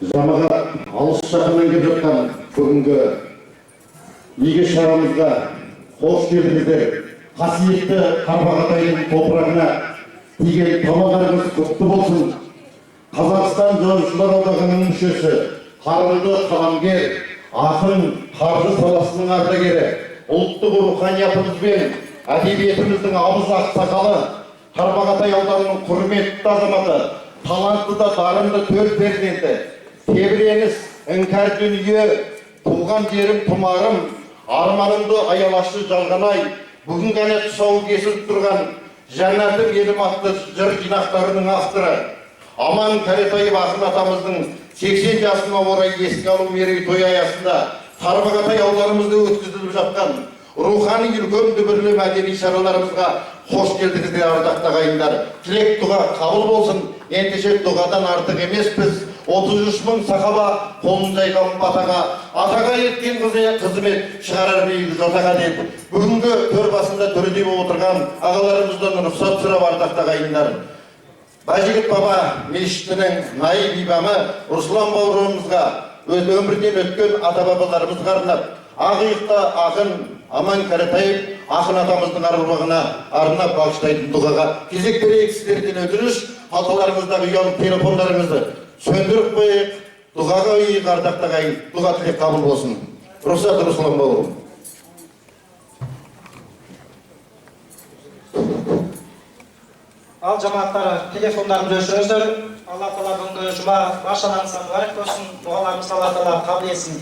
Жамағат алыс жақыннан келіп жатқан бүгінгі игі шарамызға қош келдіңіздер. Қасиетті Тарбағатайдың топырағына тиген тамағаныңыз құтты болсын. Қазақстан Жазушылар Одағының мүшесі, қарымды қаламгер, ақын, қаржы саласының ардагері, ұлттық руханиятымыз бен әдебиетіміздің абыз ақсақалы, Тарбағатай ауданының құрметті азаматы, талантты да дарынды төл перзенті, тебіреңіз, іңкәр дүние, туған жерім тұмарым, арманымды аялашы жалғанай, бүгін ғана тұсауы кесіліп тұрған Жәннатым елім атты жыр жинақтарының авторы, Аман Кәретаев ақын атамыздың 80 жасына орай еске алу мерейтойы аясында Тарбағатай ауданымызда өткізіліп жатқан рухани үлкен дүбірлі мәдени шараларымызға қош келдіңіздер, ардақты ағайындар. Тілек дұға қабыл болсын. Ендеше дұғадан артық емеспіз. 33 мың сахаба қолын жайған батаға, атаға еткен қызмет шығарар биік жотаға деп, бүгінгі төр басында төрде болып отырған ағаларымыздан рұқсат сұрап, ардақты ағайындар. Байжігіт баба мешітінің наиб имамы Руслан бауырымызға өз өмірден өткен ата-бабаларымызға арнап, Ақиықта ақын Аман Кәретаев ақын атамыздың аруағына арнап бағыштайтын дұғаға кезек берейік. Сіздерден өтініш, қалталарыңыздағы ұялы телефондарыңызды сөндіріп қойып, дұғаға үйік, ардақты ағайын, дұға тілек қабыл болсын. Рұқсат, Руслан бауырым. Ал жамағаттар, телефондарымызды өшіріңіздер. Алла Тағала бүгінгі жұма баршаларыңызға мұбарак болсын. Дұғаларыңызды Алла Тағала қабыл етсін.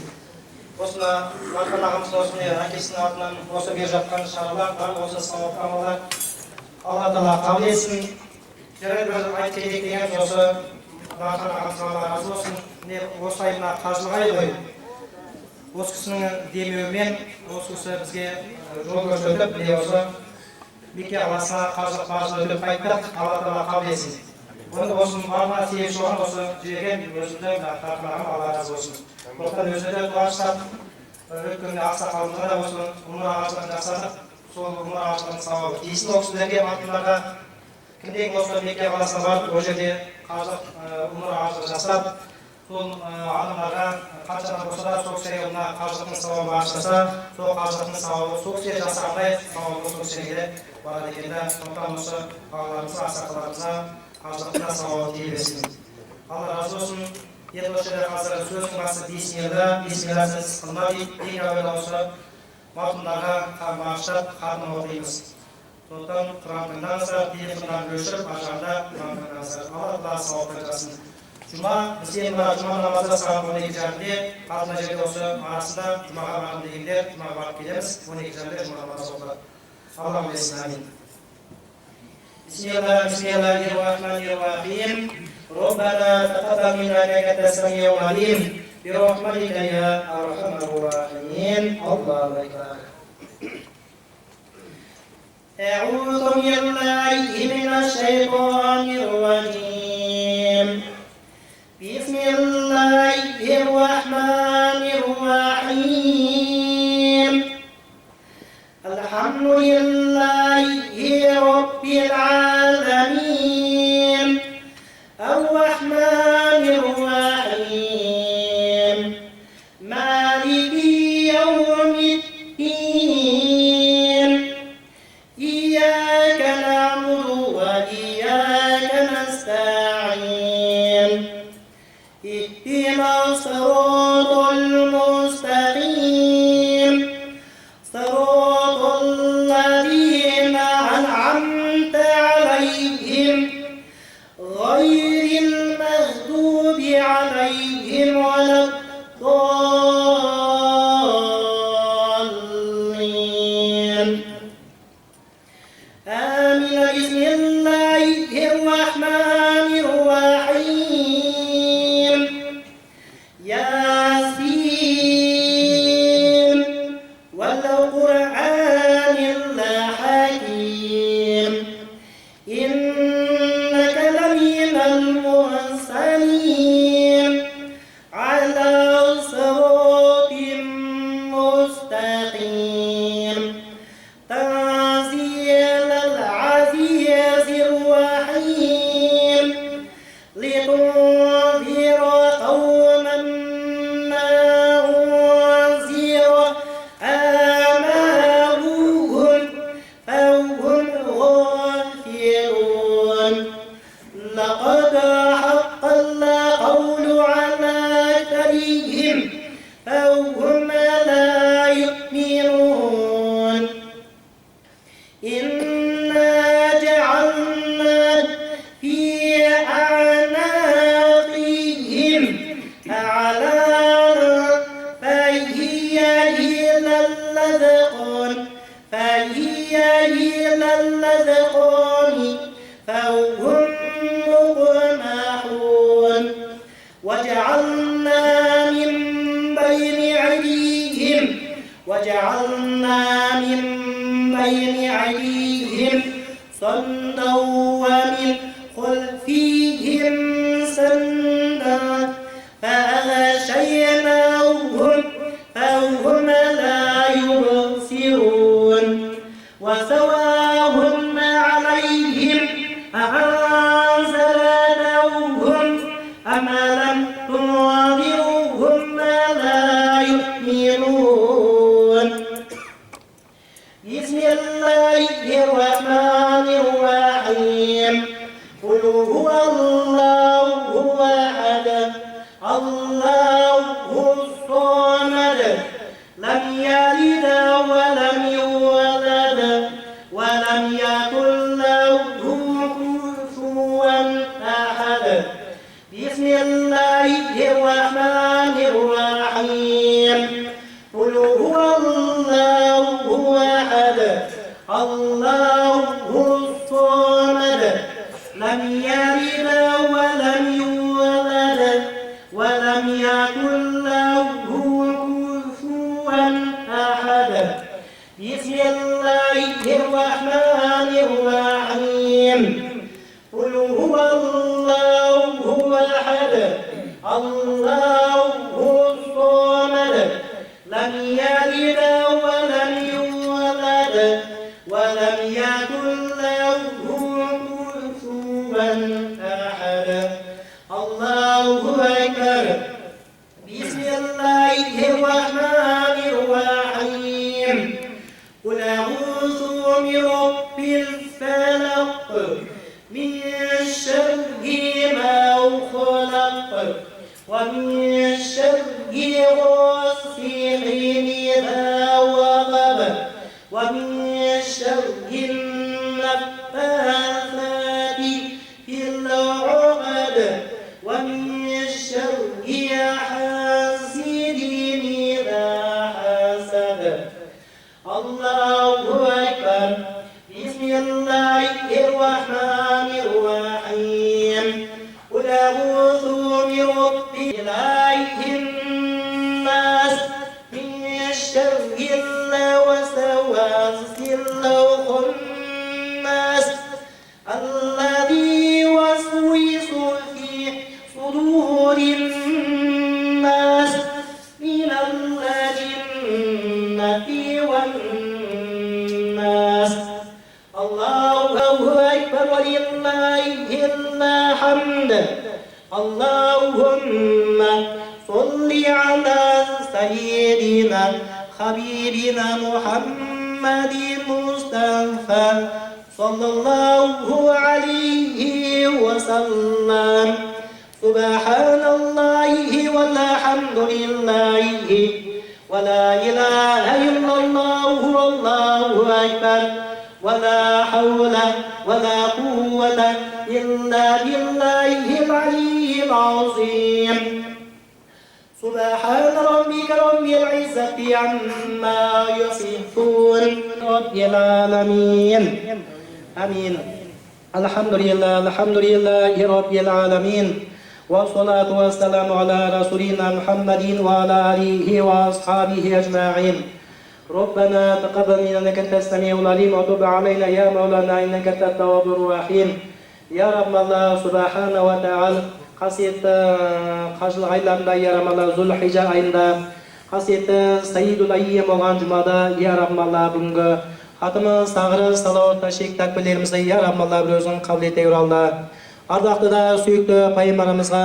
Осыны Мархан ағамыздың осыны әкесінің атынан осы беріп жатқан шаралар бар, осы сауапты амалдар Алла Тағала қабыл етсін. Және бір айт кетейік дегеніміз осы Мархан ағамызға Алла разы болсын. Осы айына қажылық ай ғой. Осы кісінің демеуімен осы кісі бізге жол көрсетіп, міне осы Мекке қаласына қажылық бажылық өтіп қайттық. Алла Тағала қабыл етсін. Оны осының барлығына себепші болған осы жіберген өзімді тартынағым Алла разы болсын. Сондықтан өзіне де дұға жасап, өткенде ақсақалымызға да осы умра ағашылығын жасадық. Сол умра ағашылығының сауабы тиісін ол кісілерге, марқұмдарға. Кімдегі осы Мекке қаласына барып, ол жерде қажылық умра ағашылығы жасап, сол адамдарға қаншадан болса да сол кісіге мына қажылықтың сауабы ашылса, сол қажылықтың сауабы сол кісіге жасағандай сауабы сол кісіге барады екен де. Сондықтан осы ағаларымызға, ақсақаларымызға қажылықтың сауабы тие берсін. Алла разы болсын. Енді осы жерде қазір сөздің басы бисмиллахсыз қылма дейді. Ең әуелі осы марқұмдарға бағыштап хатым оқимыз. Сондықтан Құран тыңдаңыздар, телефондарды өшіріп, аржағында Құран тыңдаңыздар. Алла Тағала сауап берсін. Жұма, бізде мына жұма намазы сағат 12:30-де, қазір мына жерде осы арасында жұмаға барғым дегендер жұмаға барып келеміз. 12:30-де жұма намазы оқылады. Алла білсін, амин. Бисмиллахиррахманиррахим. ربنا تقبل منا انك انت السميع العليم برحمتك يا ارحم الراحمين. الله اكبر. اعوذ بالله من الشيطان الرجيم. بسم الله الرحمن الرحيم. الحمد لله رب العالمين. الرحمن الرحيم. مالك يوم الدين. إياك نعبد وإياك نستعين. اهدنا الصراط المستقيم. صراط الذين أنعمت عليهم فهي إلى الأذقان فهم مقمحون وجعلنا من بين أيديهم صدا ومن خلفهم سدا فأغشيناهم فهم لا يبصرون وسواء عليهم أأنذرتهم أم لم تنذرهم لا يؤمنون بسم الله الرحمن الرحيم قل هو الله أحد الله الصمد لم يلد ولم يولد ولم يكن له كفوا أحد بسم الله الرحمن الرحيم قل هو الله أحد الله الصمد لم يلد ولم يولد ولم يكن له كفوا أحد بسم الله الرحمن الرحيم قل هو الله أحد الله الصمد لم يلد ولم يولد ولم يكن له كفوا أحد الله أكبر بسم الله الرحمن الرحيم قل أعوذ برب الفلق من شر ما خلق ومن شر غاسق إذا وقب ومن شر النفاثات في العقد ومن شر حاسد إذا حسد الله أكبر بسم الله الرحمن الرحيم قل أعوذ برب إله الناس من شر الوسواس الخناس الذي يوسوس في صدور الناس من الجنة والناس الله أكبر ولله الحمد اللهم صل على سيدنا حبيبنا محمد مصطفى صلى الله عليه وسلم سبحان الله والحمد لله ولا إله إلا الله والله أكبر ولا حول ولا قوة إلا بالله العلي العظيم سبحان ربك رب العزة عما يصفون رب العالمين آمين الحمد لله رب العالمين والصلاة والسلام على رسولنا محمد وعلى آله وأصحابه أجمعين ربنا تقبل منا إنك أنت السميع العليم وتب علينا يا مولانا إنك أنت التواب الرحيم يا رب الله سبحانه وتعالى қасиетті қажылық айларында я Раббалла Зул-хижжа айында қасиетті Саидул Аййам болған жұмада я Раббалла бүгінгі хатымыз тағырыз салауат ташик такбирлерімізді я Раббалла бір өзің қабыл ете алла ардақты да сүйікті пайғамбарымызға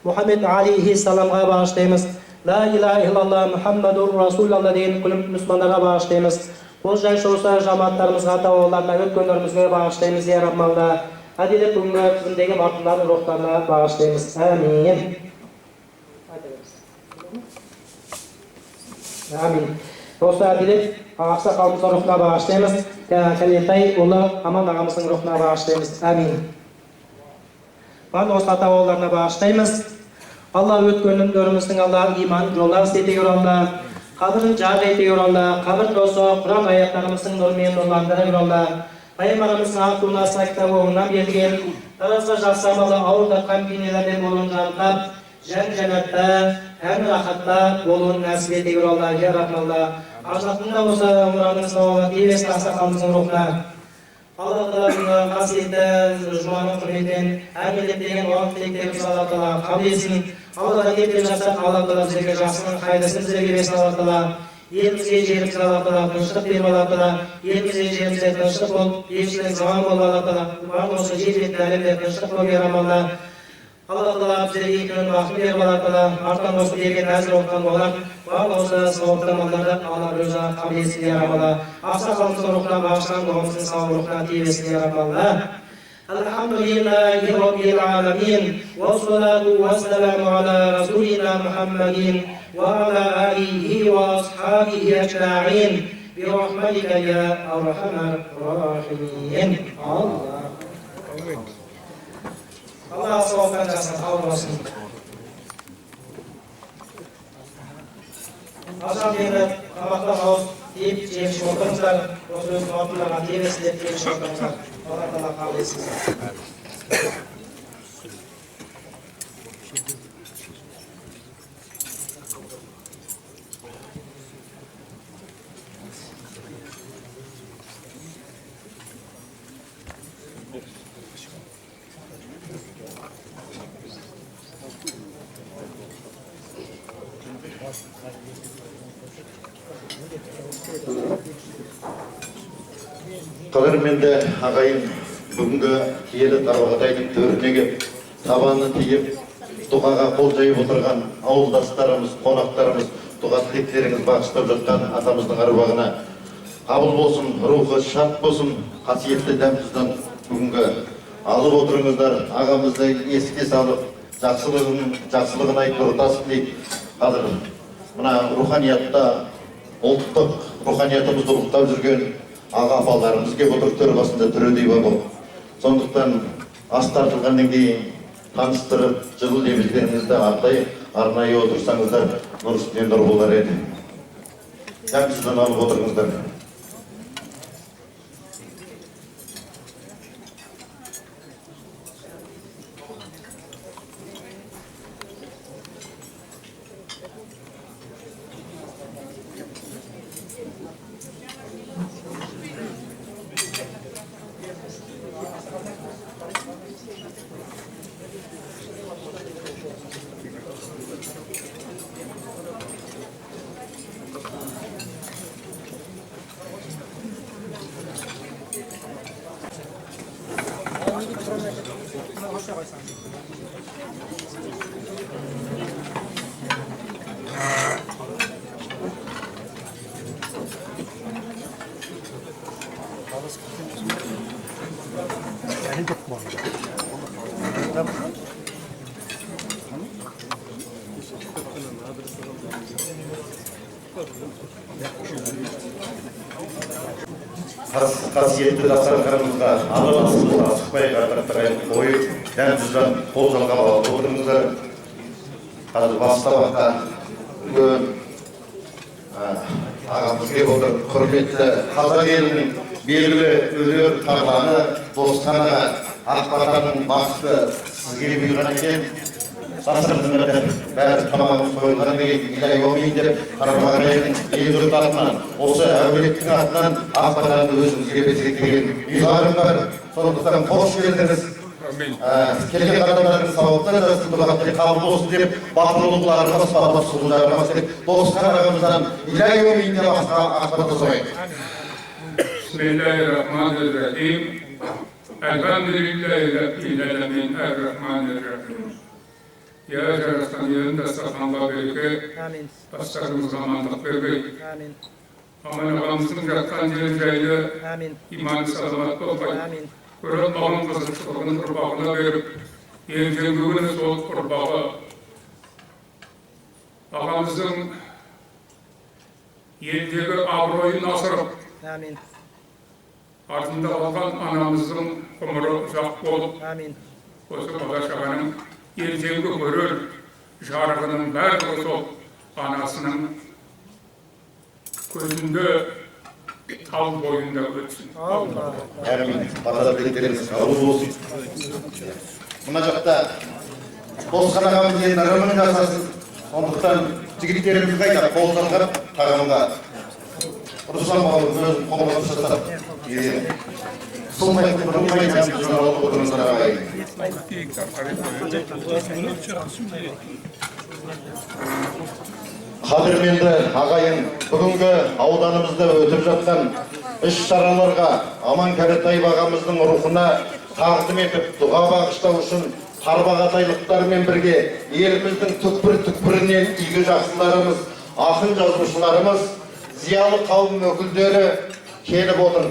Мұхаммед алейхиссаламға бағыштаймыз ла иляха иллалла Мұхаммадур расулалла деген күлім мұсылмандарға бағыштаймыз қол жайшы осы жамағаттарымызға тауаларына өткендерімізге бағыштаймыз я Раббалла әділет бүгінгі тізімдегі марқұмдардың рухтарына бағыштаймыз. Әмин. Әмин. Осы әділет ақсақалымыздың рухына бағыштаймыз. Кәлетай ұлы Аман ағамыздың рухына бағыштаймыз. Әмин. Барлық осы ата-бабаларына бағыштаймыз. Алла өткендеріміздің Алла иман жолдары істете Алла. Kabrin cahil diyorlar, kabir dostu, Kur'an ayetlerimizin nurmen nurlandırıyorlar. Peygamberimizin hakkında kitabından bildiğin, tarafta jasamalı ağırda kampinelerden bulunacağında, cennette, hem rahatta bulun nasip ediyorlar, ya Rahmallah. Arzatında olsa umranın savabı diyesin asakalımızın ruhuna. Allah Teala'nın hasiyette, Cuma'nın kıymetin, her milletlerin olan dileklerimiz Allah Teala kabul etsin. Allah Teala niyetleri yapsak Allah Teala bize jasının faydasını bize versin Allah Teala. Yerimizge yerimize Allah Teala tınçlık verip Allah Teala. Yerimizge yerimize tınçlık ol, yerimizden zaman ol Allah Teala. Var olsa yerletlerle tınçlık ol yaramallah. Allah Teala bize iyi günün vakti verip Allah Teala. Artan olsa yergen hazır olkan olan. Var olsa savuktan onlardan Allah rıza kabul etsin yaramallah. Aksakalımızın ruhuna bağışlan, doğumuzun sağ ruhuna diyesin yaramallah. Elhamdülillahi Rabbil alemin. Ve salatu ve selamu ala Resulina Muhammedin. Ve ala alihi ve ashabihi ecma'in. Bi rahmetike ya erhamer rahimin. Allah savuktan casın, kabul olsun. Aşağı yerine kabaktan ağız deyip yemiş ortamızlar, o sözün ortamlarına diyemesinler yemiş ortamızlar. Allah Allah kabul etsin. Qadırменді ағайын бүгінгі киелі тарбағатайдың төрінеге табаны тиіп, дұғаға қол жайып отырған ауылдастарымыз, қонақтарымыз, дұға тілектеріңіз бағыштап жатқан атамыздың аруағына қабыл болсын, рухы шат болсын, қасиетті дәмсіздің бүгінгі алып отырыңыздар, ағамызды еске салып, жақсылығын айтып ұртасын дейді. Қазір мына руханиятта, ұлттық руханиятымызды ұлықтап жүрген аға апаларымыз келіп отыр, төр басында түредей болып. Сондықтан ас тартылғаннан кейін таныстырып, жылы лебіздеріңізді арнайы отырсаңыздар, нұр үстінен нұр болар еді. Дәмсізден алып отырыңыздар. Қасиетті дастарханымызға алып асықпай қартақтағай қойып, дәмсізден қол жалғап алып отырыңыздар. Қазір бастауаққа үлкен ағамыз келіп отыр. Құрметті қазақ елінің белгілі өнер тарланы Досқанаға Ақбатаның бақыты сізге бұйырған екен. Дастарханымызда бәрі тамағымыз қойылған деген илай omин деп Қарабағайдың ел жұрт атынан, осы әулеттің атынан Ақбатаны өзіңізге безгектеген ұйғарым бар. Сондықтан қош келдіңіз. Келген адамдардың сауаптары да сындырғатты қабыл болсын деп, батырлықларымыз, бабас сұлударымыз деп, Досқан ағамыздан илай omин деп Ақбатты соғайын. Bismillahirrahmanirrahim. Elhamdülillahi Rabbil alemin. Errahmanirrahim. Ya Jaratan yanında sakanla bereket. Amin. Başlarımıza amanlık bereket. Amin. Aman ağamızın yatkan yerinde Amin. imanı salamat olmayı. Amin. Kur'an bağın kızıştırığının kurbağına verip, yercengüğünü soğuk kurbağa. Ağamızın yerdeki avroyu nasırıp, Amin. ardında kalan anamızın kumuru uzak olup, Amin. осы Бала-Шағаның ертеңгі көрер жарығының барлығы сол анасының көзінде тал бойында өтсін. Әмин. Бата тілектеріңіз қабыл болсын. Мына жақта Босқан ағамыз енді ырымын жасасын. Сондықтан жігіттеріміз қайда қол салғырып тағамға Руслан бауырымыз өзін қолға жасап солмайтын ырымға жамыз жұрналып отырыңыздар ағайын. Қадірменді ағайын, бүгінгі ауданымызда өтіп жатқан іс-шараларға Аман Кәрітаев ағамыздың рухына тағзым етіп дұға бағыштау үшін тарбағатайлықтармен бірге еліміздің түкпір-түкпірінен игі жақсыларымыз, ақын жазушыларымыз, зиялы қауым өкілдері келіп отыр.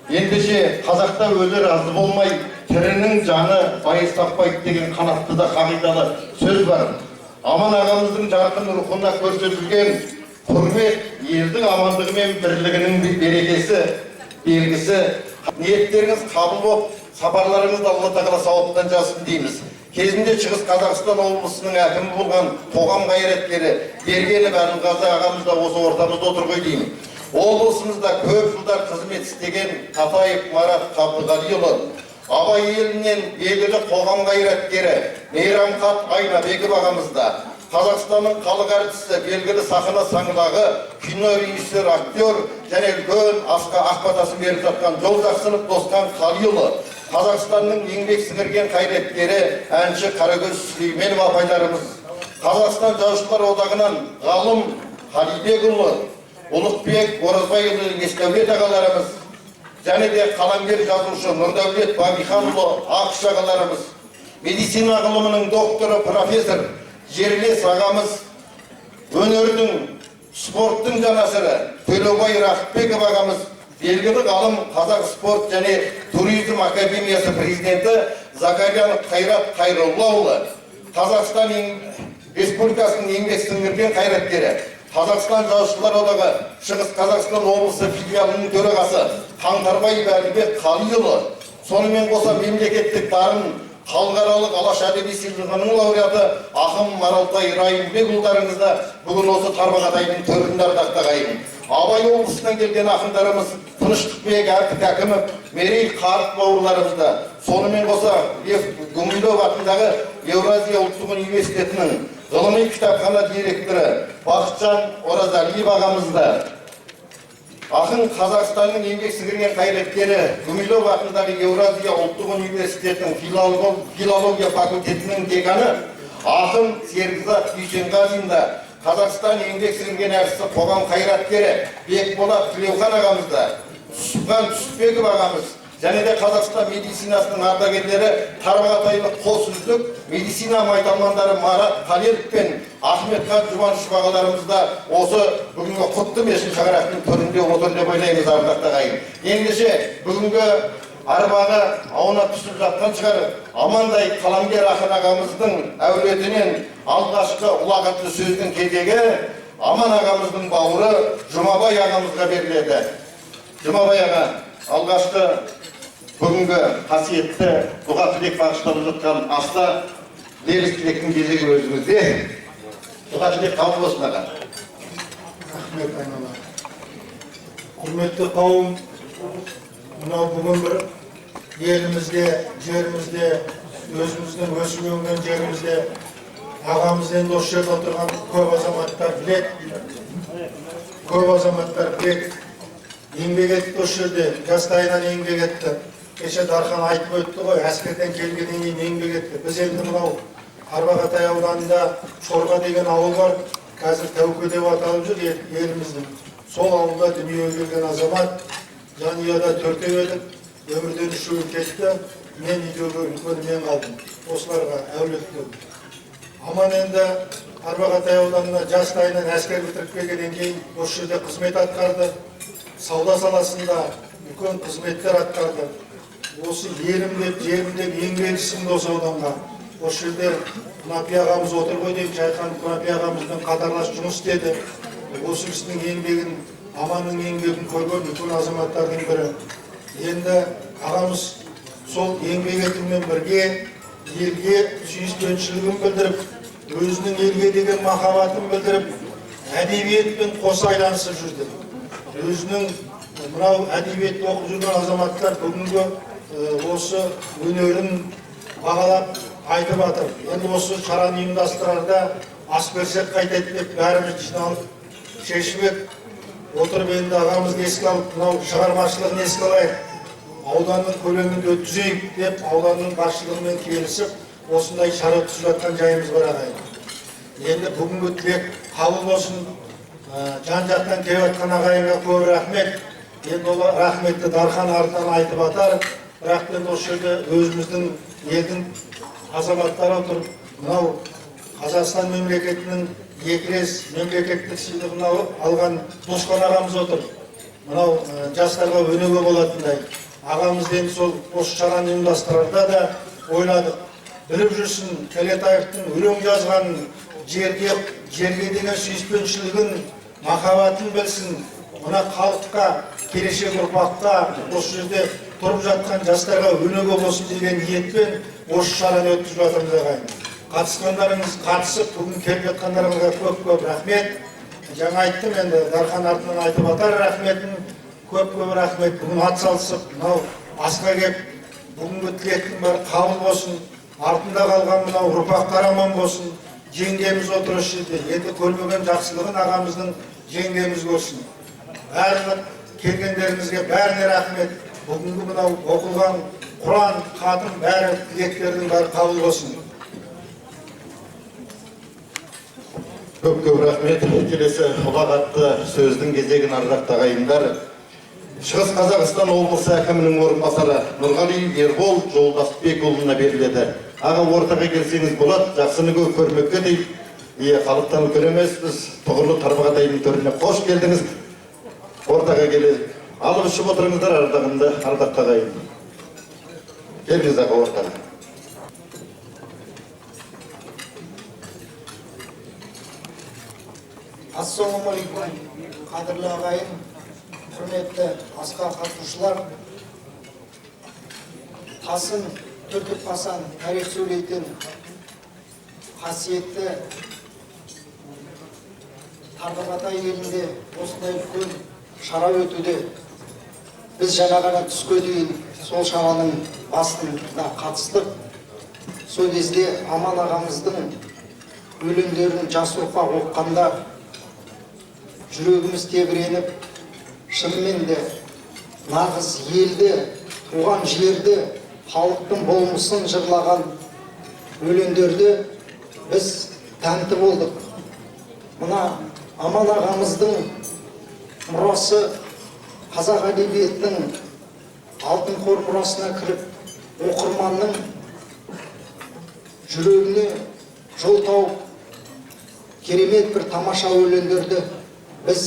Ендеше қазақта өлі разы болмай, тірінің жаны байыз таппайды деген қанатты да қағидалы сөз бар. Аман ағамыздың жарқын рухына көрсетілген құрмет елдің амандығы мен бірлігінің берекесі, белгісі. Ниеттеріңіз қабыл болып, сапарларыңызды Алла тағала сауаптан жазсын дейміз. Кезінде Шығыс Қазақстан облысының әкімі болған қоғам қайраткері Бергенов Әділғазы ағамыз да осы ортамызда отыр ғой деймін. Облысымызда көп жылдар қызмет істеген Татаев Марат Қабдығалиұлы, Абай елінен белгілі қоғам қайраткері Мейрамхат Айнабеков ағамызда, Қазақстанның халық әртісі, белгілі сахна саңлағы, кино режиссер, актер және үлкен ақ батасын беріп жатқан Жолжақсынов Досқан Қалиұлы, Қазақстанның еңбек сіңірген қайраткері әнші Қарагөз Сүлейменов апайларымыз, Қазақстан Жазушылар одағынан ғалым Қалибекұлы, Ұлықбек Оразбайұлы Есдәулет ағаларымыз, және де қаламгер жазушы Нұрдәулет Бабиханұлы Ақыш ағаларымыз, медицина ғылымының докторы профессор Жерлес ағамыз, өнердің, спорттың жанашыры Төлеубай Рақыпбеков ағамыз, белгілі ғалым Қазақ спорт және туризм академиясы президенті Закарьянов Қайрат Қайроллаұлы, Қазақстан Республикасының еңбек сіңірген қайраткері, Қазақстан Жазушылар одағы Шығыс Қазақстан облысы филиалының төрағасы Қаңтарбай Бәлібек Қалиұлы, сонымен қоса мемлекеттік дарын халықаралық Алаш әдеби сыйлығының лауреаты ақын Маралтай Райымбекұлдарыңызда бүгін осы тарбағатайдың төрінде ардақтағайын. Абай облысынан келген ақындарымыз Тыныштықбек Әкімов, Мерей Қарт бауырларымызда, сонымен қоса Гумилев атындағы Еуразия ұлттық университетінің ғылыми кітапхана директоры Бақытжан Оразалиев ағамызда, ақын Қазақстанның еңбек сіңірген қайраткері Гумилев атындағы Еуразия ұлттық университетінің филология факультетінің деканы ақын Серікзат Дүйсенғазинда, Қазақстан еңбек сіңірген әртісі қоғам қайраткері Бекболат Тілеухан ағамызда, Түсіпхан Түсіпбеков ағамыз, және де Қазақстан медицинасының ардагерлері тарбағатайлық қос үздік медицина майталмандары Марат Қалелов пен Ахметхан Жұбанышев ағаларымызда осы бүгінгі құтты мешін шаңырақтың төрінде отыр деп ойлаймыз ардақты ағайын. Ендеше бүгінгі арбағы аунап түсіп жатқан шығар, Амандай қаламгер ақын ағамыздың әулетінен алғашқы ұлағатты сөздің кезегі Аман ағамыздың бауыры Жұмабай ағамызға беріледі. Жұмабай аға, алғашқы бүгінгі қасиетті дұға тілек бағышталып жатқан аста лебіз тілектің кезегі өзіңізде. Дұға тілек қабыл болсын аға. Рахмет айнала. Құрметті қауым, мынау бүгін бір елімізде, жерімізде, өзіміздің өсіп өнген жерімізде ағамыз енді осы жерде отырған көп азаматтар біледі. Көп азаматтар біледі. Еңбек етті осы жерде, жастайынан еңбек етті. Кеше Дархан айтып өтті ғой, әскерден келгеннен кейін еңбек етті. Біз енді мынау Тарбағатай ауданында Шорға деген ауыл бар, қазір Тәуке деп аталып жүр еліміздің. Сол ауылда дүниеге келген азамат, жанұяда төртеу едік, өмірден үшеуі кетті, мен үйдегі үлкені мен қалдым. Осыларға әулет болды. Аман енді Тарбағатай ауданына жастайынан әскер бітіріп келгеннен кейін осы жерде қызмет атқарды. Сауда саласында үлкен қызметтер атқарды. Осы елім деп, жерім деп еңбек сіңді осы ауданға. Осы жерде Күнапи ағамыз отыр ғой деп, Жайхан Күнапи ағамызбен қатарлас жұмыс істеді. Осы кісінің еңбегін, Аманның еңбегін көрген үлкен азаматтардың бірі. Енді ағамыз сол еңбек етумен бірге елге сүйіспеншілігін білдіріп, өзінің елге деген махаббатын білдіріп, әдебиетпен қоса айланысып жүрді. өзінің мынау әдебиетті оқып жүрген азаматтар бүгінгі осы өнерін бағалап айтып жатыр. Енді осы шараны ұйымдастырарда ас берсек қайтеді деп бәріміз жиналып шешіп едік. Отырып енді ағамызды еске алып, мынау шығармашылығын еске алайық. Ауданның көлемінде өткізейік деп ауданның басшылығымен келісіп, осындай шара өткізіп жатқан жайымыз бар ағайын. Енді бүгінгі тілек қабыл болсын. Жан-жақтан келіп жатқан ағайынға көп рахмет. Енді ол рахметті дархан артынан айтып жатар. Бірақ енді осы жерде өзіміздің елдің азаматтары отырып, мынау Қазақстан мемлекетінің екілес мемлекеттік сыйлығын алған Досқан ағамыз отыр. Мынау жастарға өнеге болатындай. Ағамыз енді сол осы шараны ұйымдастырарда да ойладық. Біліп жүрсін, Төлетаевтың өлең жазғанын, жерге деген сүйіспеншілігін, махаббатын білсін. Мына халыққа, келешек ұрпаққа, осы жерде тұрып жатқан жастарға өнеге болсын деген ниетпен осы шараны өткізіп жатырмыз ағайын. Қатысқандарыңыз қатысып, бүгін келіп жатқандарыңызға көп рахмет. Жаңа айттым енді, дархан артынан айтып жатар рахметін, көп рахмет. Бүгін атсалысып, мынау асқа кеп, бүгінгі тілектің бәрі қабыл болсын. Артында қалған мынау ұрпақтар аман болсын. Жеңгеміз отыр осы жерде. Енді көрмеген жақсылығын ағамыздың жеңгеміз көрсін. Бәрі келгендеріңізге бәріне рахмет. Бүгінгі мынау оқылған Құран, хатым бәрі тілектердің бәрі қабыл болсын. Көп рахмет. Келесі ұлағатты сөздің кезегін ардақты ағайындар. Шығыс Қазақстан облысы әкімінің орынбасары Нұрғали Ербол Жолдасбекұлына беріледі. Аға ортаға келсеңіз болады, жақсыны көрмекке дейік. Халықтан үлкен емеспіз, тұғырлы тарбағатайдың төріне қош келдіңіз. Ортаға келеді. Алып ішіп отырыңыздар ардақты ағайын. Келіңіз аға ортаға. Ассалаумағалейкум, қадірлі ағайын, құрметті асқа қатысушылар. Қасым Түркіп Қасан тарих сөйлейтін қасиетті Тарбағатай елінде осындай үлкен шара өтуде. Біз жаңа ғана түске дейін сол шараның басында қатыстық. Сол кезде Аман ағамыздың өлеңдерін жас ұрпақ оқығанда жүрегіміз тебіреніп, шынымен де нағыз елді, туған жерді, халықтың болмысын жырлаған өлеңдерді біз тәнті болдық. Мына Аман ағамыздың мұрасы қазақ әдебиетінің алтын қор мұрасына кіріп, оқырманның жүрегіне жол тауып, керемет бір тамаша өлеңдерді біз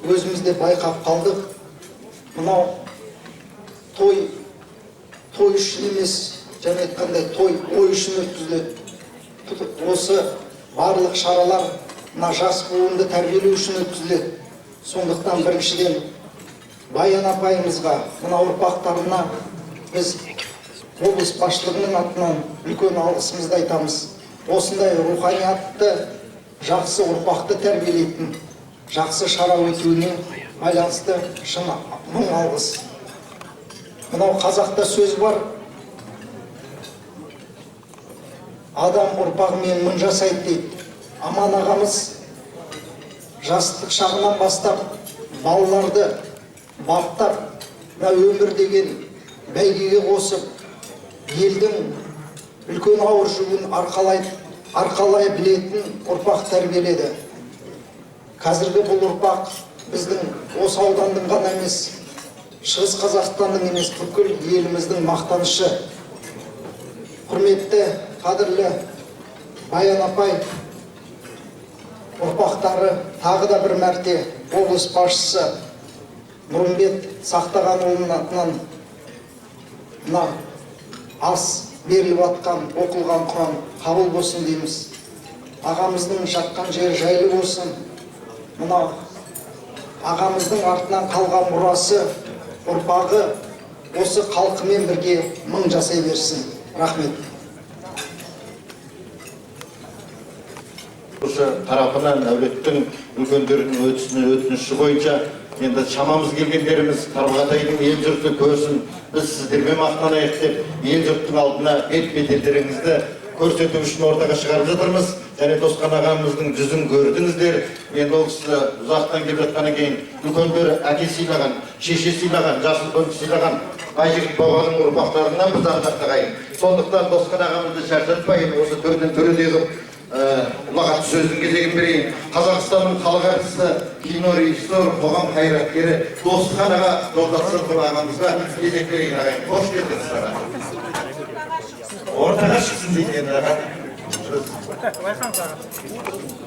өзімізде байқап қалдық. Мынау той үшін емес, және айтқандай той үшін өткізіледі. Осы барлық шаралар мына жас буынды тәрбиелеу үшін өткізіледі. Сондықтан біріншіден Баян апайымызға, мына ұрпақтарына біз облыс басшылығының атынан үлкен алғысымызды айтамыз. Осындай руханиятты, жақсы ұрпақты тәрбиелейтін жақсы шара өтуіне байланысты шын мың алғыс. Мынау қазақта сөз бар, адам ұрпағымен мың жасайды дейді. Аман ағамыз жастық шағынан бастап балаларды баптап, өмір деген бәйгеге қосып, елдің үлкен ауыр жүгін арқалай білетін ұрпақ тәрбиеледі. Қазіргі бұл ұрпақ біздің осы аудандың ғана емес, Шығыс Қазақстанның емес, бүкіл еліміздің мақтанышы. Құрметті, қадірлі Баян апай ұрпақтары тағы да бір мәрте облыс басшысы Нұрымбет Сақтағанұлының атынан мына ас беріліп атқан оқылған Құран қабыл болсын дейміз. Ағамыздың жатқан жері жайлы болсын. Мына ағамыздың артынан қалған мұрасы, ұрпағы осы халқымен бірге мың жасай берсін. Рахмет. Осы тарапынан әулеттің үлкендерінің өтініші бойынша енді шамамыз келгендеріміз Тарбағатайдың ел жұрты көрсін, біз сіздермен мақтанайық деп, ел жұрттың алдына бет-беделдеріңізді көрсету үшін ортаға шығарып жатырмыз. Және Досқан ағамыздың жүзін көрдіңіздер. Енді ол кісі ұзақтан келіп жатқаннан кейін үлкендер әке сыйлаған, шеше сыйлаған, жас үлкен сыйлаған Айжігіт бабаның ұрпақтарынан біз ардақтағайын. Сондықтан Досқан ағамызды шаршатпайын, осы төрден төредегі ұлағат сөздің кезегін берейін. Қазақстанның халық әртісі, кино режиссер, қоғам қайраткері Досқан аға Жолдасов ағамызға кезек берейін ағайын. Қош келдіңіз аға. Ортаға шықсын дейді енді аға.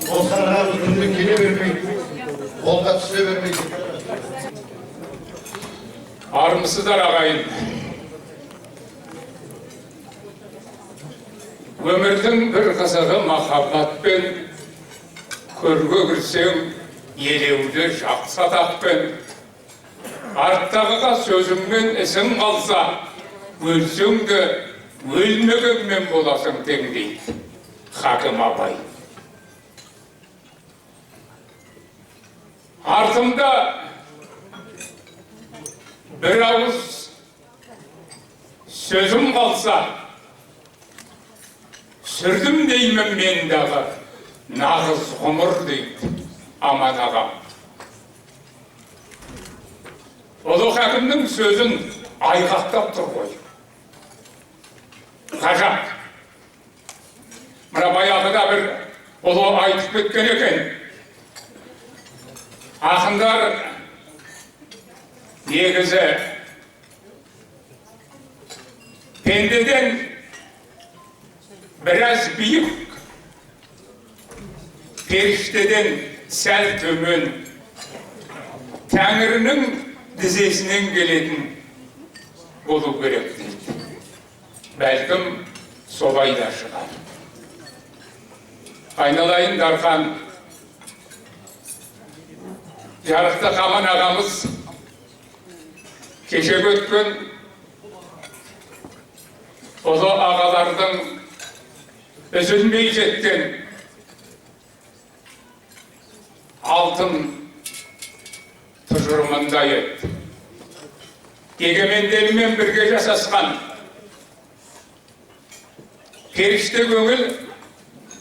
Досқан ағамыз күнде келе бермейді, қолға түсе бермейді. Армысыздар ағайын. Өмірдің бір қызығы махаббатпен, көрге кірсең елеуді жақсы атақпен, арттағыға сөзіңмен ісің қалса, өлсең де өлмегенмен боласың тең дейді Хакім Абай. Артымда бір ауыз сөзім қалса, сүрдім деймін мен дағы нағыз ғұмыр дейді Аман ағам. Ұлы Хакімнің сөзін айғақтап тұр ғой. Ғажап. Мына баяғыда бір ұлы айтып кеткен екен. Ақындар негізі пендеден біраз биік, періштеден сәл төмен, Тәңірінің тізесінен келетін болу керек дейді. Бәлкім солай да шығар. Айналайын Дархан, жарықты Аман ағамыз кешегі өткен ұлы ағалардың үзілмей жеткен алтын тұжырымындай еді. Егемендерімен бірге жасасқан періште көңіл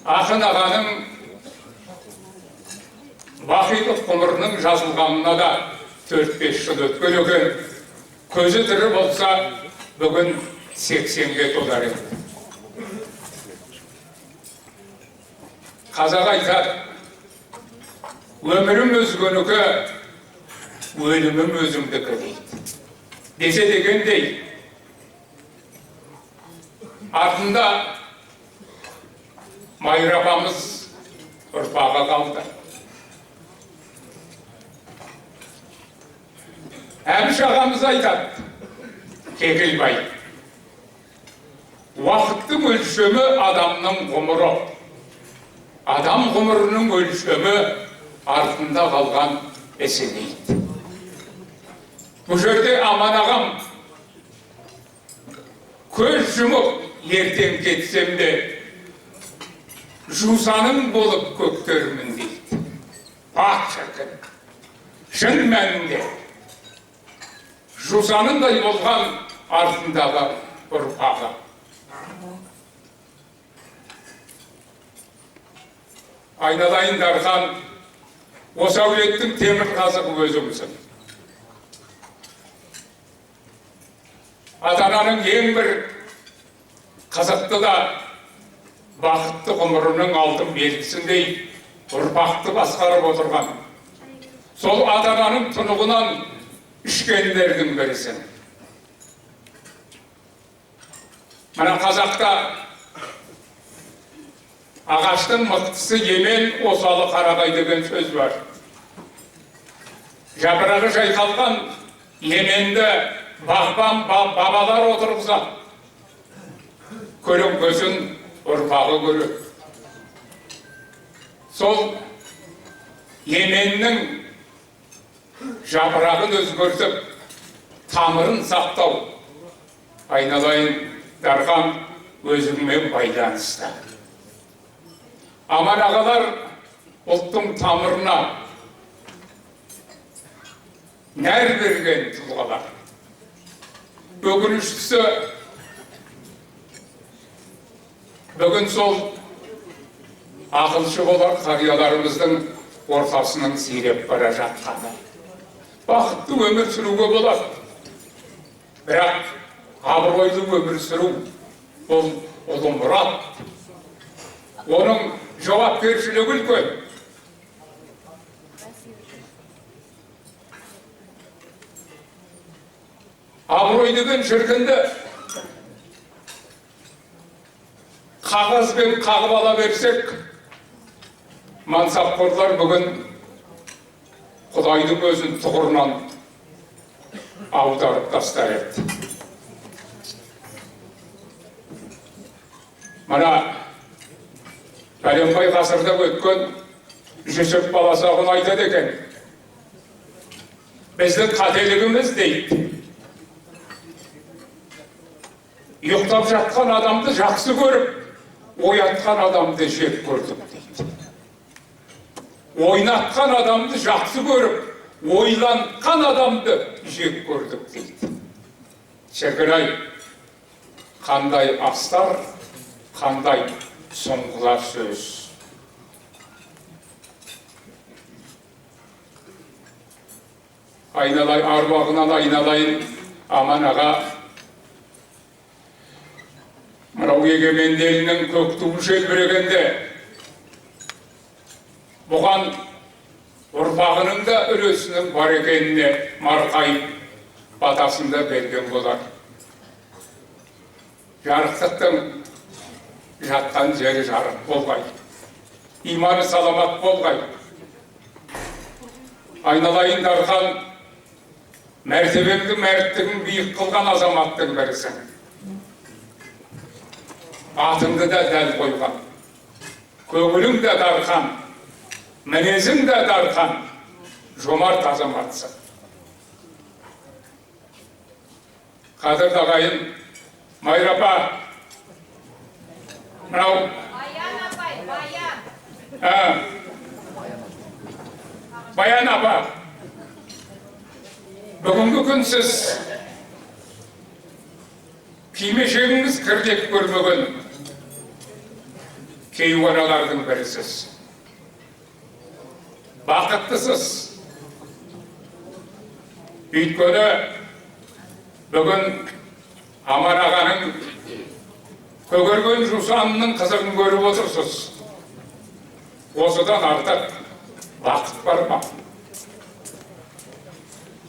ақын ағаның бақилық ғұмырының жазылғанына да 4-5 жыл өткен екен. Көзі тірі болса, бүгін 80-ге толар еді. Қазақ айтады, өмірім өзгенікі, өлімім өзімдікі дейді. Десе дегендей, артында Майра апамыз ұрпағы қалды. Әбіш ағамыз айтады, Кекілбай, уақыттың өлшемі адамның ғұмыры, адам ғұмырының өлшемі артында қалған ісі дейді. Бұл жерде Аман ағам көз жұмып ертең кетсем де жусаның болып көктермін дейді. Бақ шіркін, шын мәнінде жусанындай болған артындағы ұрпағы. Айналайын Дархан, осы әулеттің темір қазығы өзіңсің. Ата-ананың ең бір қызықты да бақытты ғұмырының алтын белгісіндей ұрпақты басқарып отырған. Сол ата-ананың тұнығынан ішкендердің бірісің. Мына қазақта ағаштың мықтысы емен, осалы қарағай деген сөз бар. Жапырағы жайқалған еменді бағбан бабалар отырғызады. Көлеңкесін ұрпағы көреді. Сол еменнің жапырағын өзгертіп, тамырын сақтау. Айналайын Дархан, өзіңмен байланысты. Аман ағалар ұлттың тамырына нәр берген тұлғалар. Өкініштісі, бүгін сол ақылшы болар қарияларымыздың ортасының сиреп бара жатқаны. Бақытты өмір сүруге болады. Бірақ абыройлы өмір сүру бұл ұлы мұрат. Оның жауапкершілігі үлкен. Абырой деген шіркінді қағазбен қағып ала берсек, мансапқорлар бүгін Құдайдың өзін тұғырынан аударып тастар еді. Мына пәленбай ғасырда өткен Жүсіп баласағын айтады екен. Біздің қателігіміз дейді. Ұйықтап жатқан адамды жақсы көріп, оятқан адамды жек көрдік дейді. Ойнатқан адамды жақсы көріп, ойланған адамды жек көрдік дейді. Шіркін-ай, қандай астар, қандай соңғылар сөз. Арбағынан айналайын, аман аға. Мынау егеменді елінің көк туы желбірегенде, бұған ұрпағының да үлесінің бар екеніне марқайып, батасында берген болар. Жарықтықтың жатқан жері жарық болғай, иманы саламат болғай. Айналайын дархан, мәртебеңді мәрттігін биік қылған азаматтың бірісің. Атыңды да дәл қойған, көңілің де дархан, мінезің де дархан, жомарт азаматсың. Қадірлі ағайын, Майра апа, мынау Баян апай, баян. Баян апа, бүгінгі күн сіз кимешегіңіз кірдек көрмеген кейуаналардың бірісіз. Бақыттысыз. Өйткені бүгін Аман ағаның көгерген жусанының қызығын көріп отырсыз. Осыдан артық бақыт бар ма?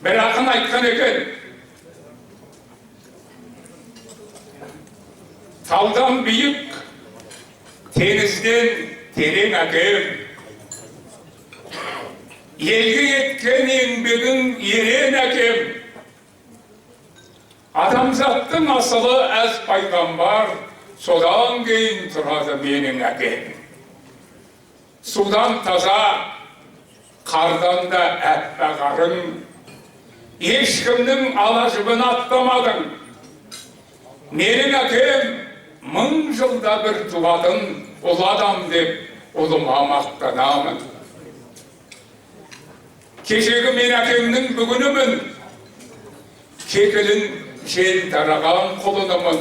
Бір ақын айтқан екен, таудан биік, теңізден терең әкем, елге еткен еңбегің ерен әкем, адамзаттың асылы әз пайғамбар, содан кейін тұрады менің әкем. Судан таза, қардан да әппақ арың, ешкімнің алажыбын аттамадың. Менің әкем 1000 жылда бір туатын ұлы адам деп ұлыма мақтанамын. Кешегі мен әкемнің бүгінімін, кекілін жел тараған құлынымын.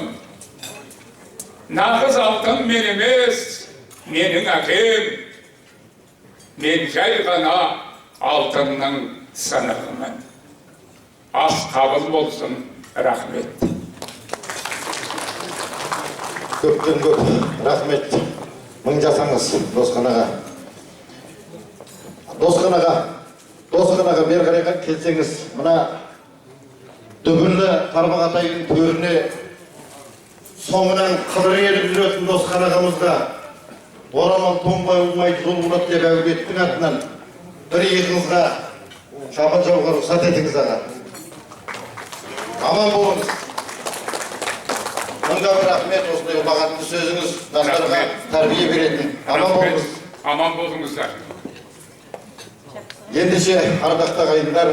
Нағыз алтын мен емес, менің әкем, мен жай ғана алтынның сынығымын. Ас қабыл болсын, рахмет. Көптен көп рахмет. Мың жасаңыз Досқанаға. Досқанаға бер қарайға келсеңіз, мына дүбірлі Тарбағатайдың төріне соңынан қыдыр еліп жүретін Досқанағамызға орамал тоңбай жол болады деп әулеттің атынан бір иығыңызға шапан жауға рұқсат етіңіз аға. Аман болыңыз. Мыңға бір рахмет, осындай бағатты сөзіңіз жастарға тәрбие беретін. Аман болыңыз. Аман болыңыздар. Ендеше ардақты ағайындар,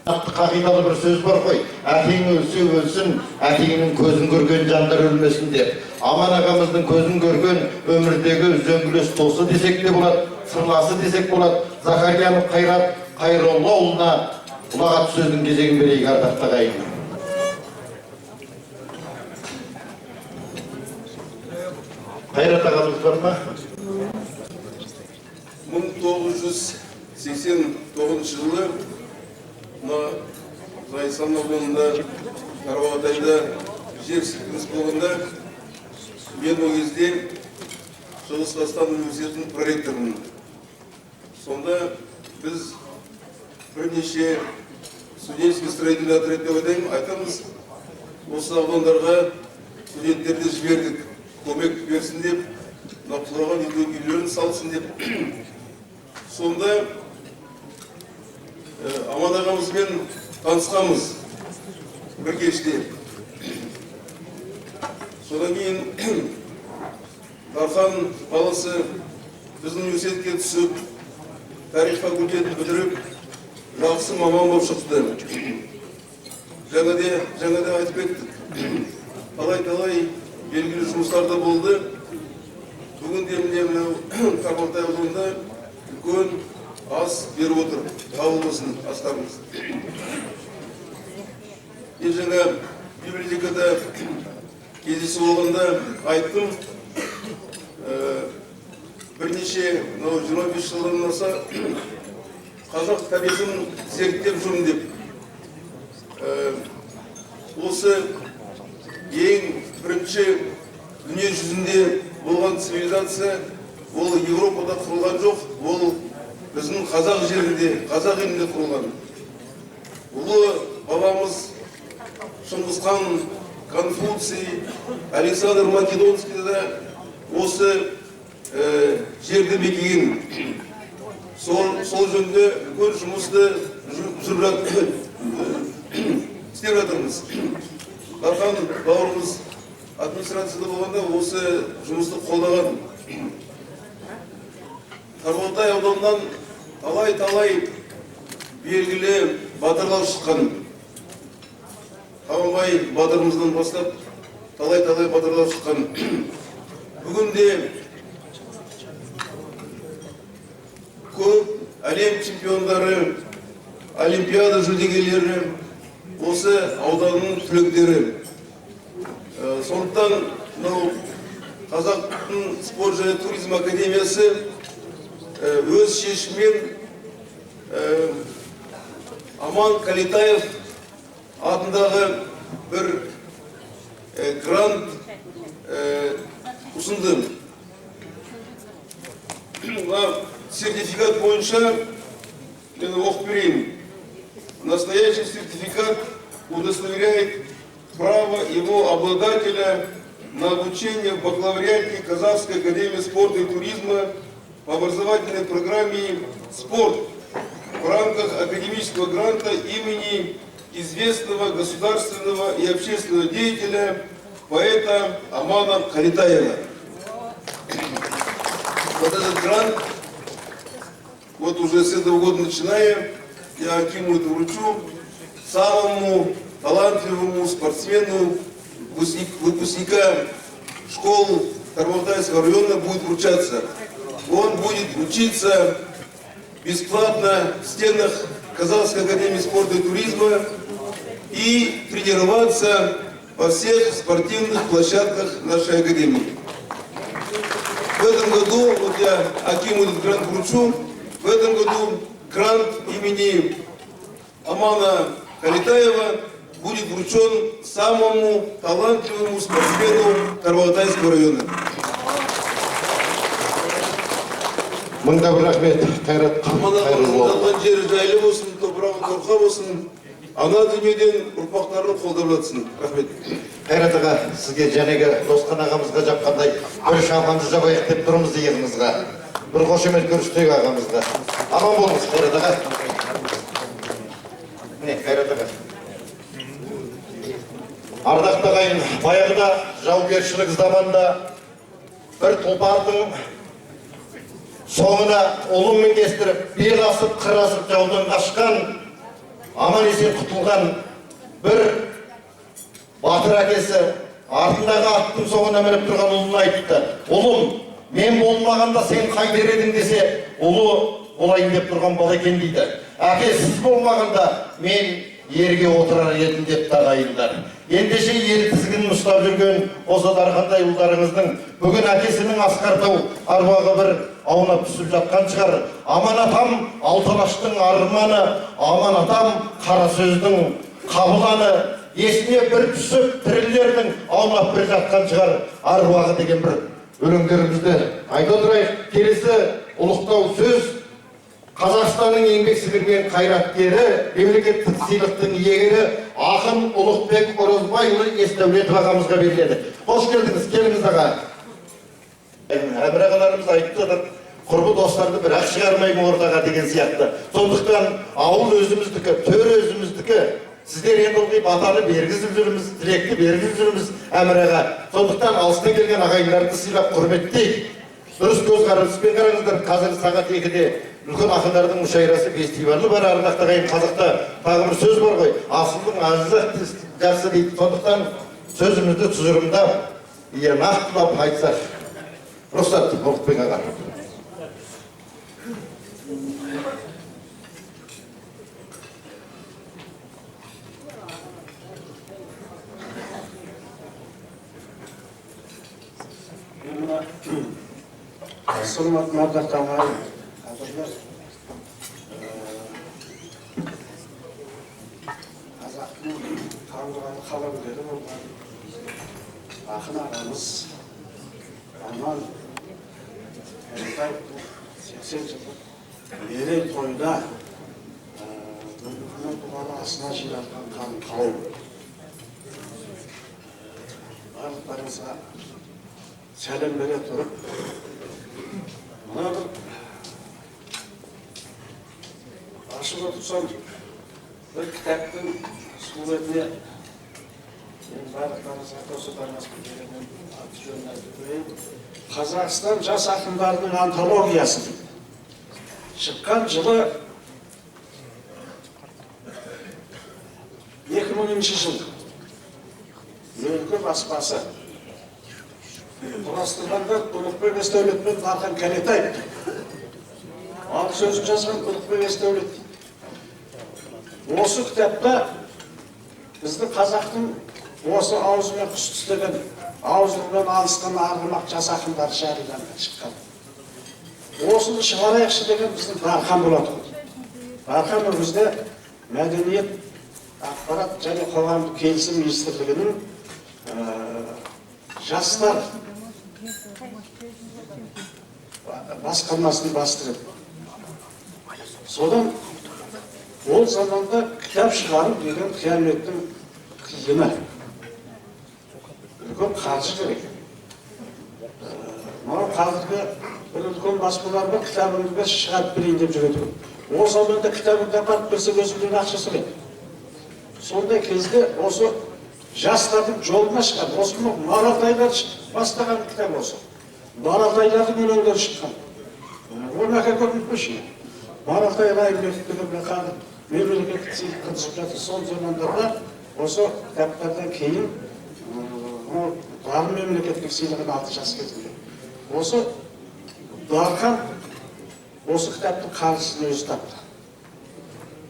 қағидалы бір сөз бар ғой. Әкең өлсе өлсін, әкеңнің көзін көрген жандар өлмесін деп. Аман ағамыздың көзін көрген өмірдегі үзеңгілес досы десек те болады, сырласы десек болады. Захарияның Қайрат Қайроллаұлына ұлағат сөздің кезегін берейік ардақты ағайын. Қайрат ағамыз бар ма? 1989 жылы Зайсан ауданында Тарбағатайда жер сілкініс болғанда мен ол кезде Шығыс Қазақстан университетінің проректорымын. Сонда біз бірнеше студенческий строительный отряд деп айтамыз, осы аудандарға студенттерді жібердік, көмек берсін деп, құлаған үйлерін салсын деп. Сонда Аман ағамызбен танысқанбыз бір кеште. Содан кейін Дархан баласы біздің университетке түсіп, тарих факультетін бітіріп, жақсы маман болып шықты. Жаңада айтып кеттік. Талай белгілі жұмыстарда болды. Бүгінде мынау Тарбағатай ауданында үлкен ас беріп отыр. Қабыл болсын астарымыз. Мен жаңа библиотекада кездесу болғанда айттым, бірнеше 25 жылдан аса қазақ тарихын зерттеп жүрмін деп. Осы ең бірінші дүние жүзінде болған цивилизация ол Европада құрылған жоқ, ол біздің қазақ жерінде, қазақ елінде құрылған. Ұлы бабамыз Шыңғысхан, Конфуций, Александр Македонский да осы жерді мекенген. Сол жөнінде үлкен жұмысты істеп жатырмыз. Дархан бауырымыз администрацияда болғанда осы жұмысты қолдаған. Тарбағатай ауданынан талай белгілі батырлар шыққан. Қабанбай батырымыздан бастап талай батырлар шыққан. Бүгінде көп әлем чемпиондары, олимпиада жүлдегерлері осы ауданның түлектері. Сондықтан Қазақтың спорт және туризм академиясы өз шешімімен Аман Калетаев атындағы бір грант ұсынды. Сертификат бойынша мен оқып берейін. Настоящий сертификат удостоверяет право его обладателя на обучение в бакалавриате Казахской академии спорта и туризма по образовательной программе «Спорт» в рамках академического гранта имени известного государственного и общественного деятеля, поэта Амана Калетаева. Вот этот грант, вот уже с этого года начиная, я Акиму это вручу, самому талантливому спортсмену, выпускника школ Тарбағатайского района будет вручаться. Он будет учиться бесплатно в стенах Казахской академии спорта и туризма и тренироваться во всех спортивных площадках нашей академии. В этом году, вот я Акиму этот грант вручу, в этом году грант имени Амана Калетаева будет вручен самому талантливому спортсмену Тарбағатайского района. Мыңда бір рахмет, Қайрат. Аман жері жайлы болсын, топырағы торқа болсын, ана дүниеден ұрпақтарын қолдап жатсын. Рахмет. Қайрат аға, сізге жәнегі Досқан ағамызға жапқандай бір шалғанды жабайық деп тұрмыз иығымызға. Бір қошемет көрістейік ағамызға. Аман болыңыз, Қайрат аға. Міне, Қайрат аға. Ардақты ағайын, баяғыда жаугершілік заманда бір тұлпардың соңына ұлымен кестіріп, бел асып, қыр асып жаудан қашқан, аман есен құтылған бір батыр әкесі артындағы аттың соңына мініп тұрған ұлын айтты. Ұлым, мен болмағанда сен қайтер едің десе, ұлы болайын деп тұрған бала екен дейді. әкесіз болмағанда мен ерге отырар едім деп тағайындар. Ендеше ел тізгінін ұстап жүрген осы дархандай ұлдарыңыздың бүгін әкесінің асқартау аруағы бір аунап түсіп жатқан шығар. Аман атам Алтынаштың арманы, аман атам қара сөздің қабыланы, есіне бір түсіп тірілердің аунап бір жатқан шығар. Аруағы деген бір өлеңдерімізді айта тұрайық. Келесі ұлықтау сөз Қазақстанның еңбек сіңірген қайраткері, мемлекеттік сыйлықтың иегері ақын Ұлықбек Оразбайұлы Есдәулетов ағамызға беріледі. Қош келдіңіз, келіңіз аға. Әмір ағаларымыз айтты, құрбы достарды бірақ шығармаймын ортаға деген сияқты. Сондықтан ауыл өзіміздікі, төр өзіміздікі. Сіздер енді ылғи батаны бергізіп жүрміз, тілекті бергізіп жүрміз әмір аға. Сондықтан алыстан келген ағайындарды сыйлап құрметтейік. Дұрыс көзқараспен қараңыздар. Қазір сағат 2-де үлкен ақындардың мүшәйрасы фестивалі бар. Ардақты ағайын, қазақта тағы бір сөз бар ғой, асылдың азығы жақсы дейді. Сондықтан сөзімізді тұжырымдап, нақтылап айтсақ. Рұқсат, Ұлықбек аға. Assalamualaikum warahmatullahi wabarakatuh. Қазақтың қаңғыған қаламгері болған ақын ағамыз Аман Кәрібаевтың 80 жылдық мерейтойда бүлдірген туған асына жиналған қауым. Барлықтарыңызға сәлем бере тұрып, мына бір ашып отырсам, бір кітаптың суретіне мен барлықтарыңызға қосылдарыңызға беремін, аты жөнін айтып берейін. Қазақстан жас ақындарының антологиясы шыққан жылы 2000 жыл. Өлкі баспасы. Құрастырғанда Ұлықбек Есдәулет пен Дархан Кәлетаев. Ал сөзін жазған Ұлықбек Есдәулет. Осы кітапта біздің қазақтың осы аузымен құс түстеген, аузынан алысқан арғымақ жас ақындар жарияланған шыққан. Осыны шығарайықшы деген біздің Дархан болады. Дархан ол бізде мәдениет, ақпарат және қоғамдық келісім министрлігінің жастар басқармасының бастығы. Содан ол заманда кітап шығару деген қияметтің қиыны. Үлкен қаржы керек. Мынау қазіргі бір үлкен баспалар бар, кітабыңызды шығарып берейін деп жүреді. Ол заманда кітабыңды апарып берсе өзіңнің ақшасы керек. Сондай кезде осы жастардың жолына шығады. Осы Маратайлар бастаған кітап осы. Маратайлардың өлеңдері шыққан. Оны әке көрмекпеші. Маратай райымбектігі мемлекеттік сыйлыққа түсіп жатыр. Сол замандарда осы кітаптардан кейін Дарын мемлекеттік сыйлығын 6 жас кезінде. Осы Дархан осы кітаптың қаржысын өзі тапты.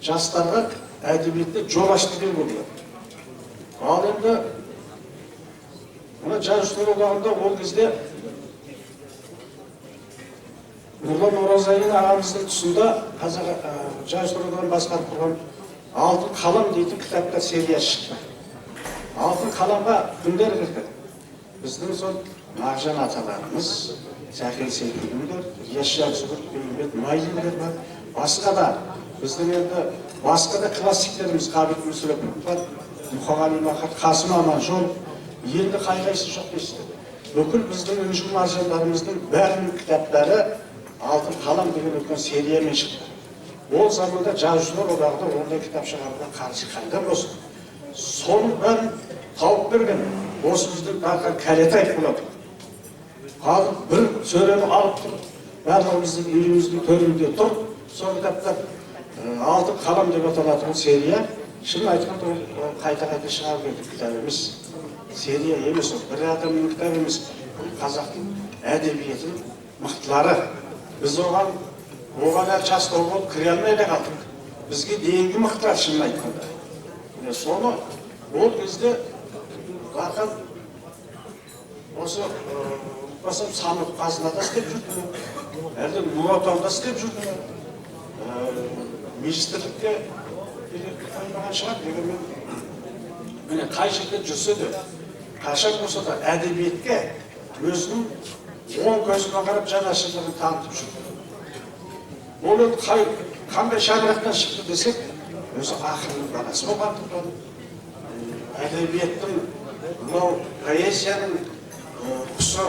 Жастарға әдебиетте жол ашты деген болды. Ал енді жазушылар одағында ол кезде Нұрлан Оразалин ағамыздың тұсында жазушылар одағын басқарып тұрған Алтын қалам дейтін кітаптар серия шықты. Алтын қаламға кімдер кірді? Біздің сол Мағжан аталарымыз, Сәкен Сейфуллиндер, Яшар Сүгір, Бейімбет Майлиндер бар. Басқа да біздің енді басқа да классиктеріміз Ғабит Мүсірепов бар. Мұқағали Мақат, Қасым Аманжол, енді қайғайсы жоқ дейсіздер. Бүкіл біздің үнжіл маржандарымыздың бәрінің кітаптары Алтын қалам деген үлкен сериямен шықты. Ол заманда жазушылар одағында ондай кітап шығаруға қаржы қайдан болсын. Соның бәрін тауып берген осы біздің Дархан Кәлетаев болады. Қазір бір сөрені алып тұр, барлығымыздың үйіміздің төрінде тұр. Сол кітаптар Алтын қалам деп аталатын серия. Шын айтқанда ол қайта-қайта шығарып берген кітап емес. Серия емес, ол бір адамның кітап емес. Қазақтың әдебиетінің мықтылары. Біз оған әлі жастау болып кіре алмай қалдық. бізге дейінгі мықтар шынын айтқанда. Соны ол кезде Дархан осы басым самұрық қазынада істеп жүрді ме, әлде Нұр Отанда істеп жүрді ме, министрлікте қоймаған шығар дегенмен, міне қай жерде жүрсе де, қашан болса да әдебиетке өзінің оң көзімен қарап жанашырлығын танытып жүрді. Ол енді қандай шаңырақтан шықты десек, өзі ақынның баласы болғандықтан, әдебиеттің, мынау поэзияның құсы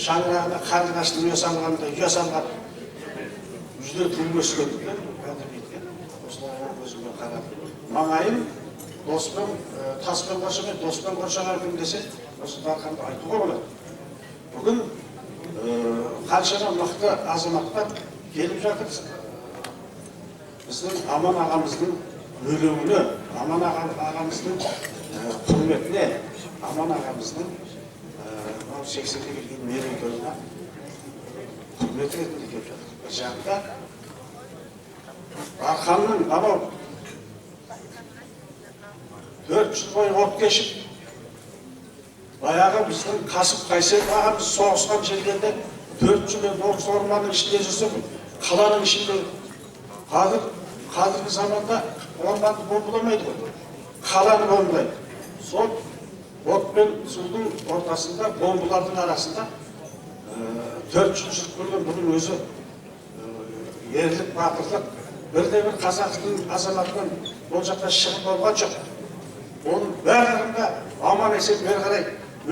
шаңырағына қарлығаштың үй салған жүзде туып өскендіктен әдебиетке осылай оң көзімен қарап. Маңайым таспен қоршамай, доспен қоршаған күн десе, осы Дарханды айтуға болады. Бүгін қаншама мықты азаматтар келіп жатыр. Біздің Аман ағамыздың өлеңіне, Аман ағамыздың құрметіне, Аман ағамыздың 80-ге келген мерейтойына құрмет ретінде келіп жатыр. Бір жағында Дарханның анау 400 бойы от кешіп, баяғы біздің Қасым Қайсенов ағамыз соғысқан жердерде 400 9 орманның ішінде жүрсе, қаланың ішінде қазіргі заманда орманды бомбыламайды ғой, қаланы бомбылайды. Сол от пен судың ортасында, бомбылардың арасында 400 жүріп көрген бұның өзі ерлік, батырлық, бірде-бір қазақтың азаматынан ол жақта шығып болған жоқ. Оның барлығында аман-есен бері қарай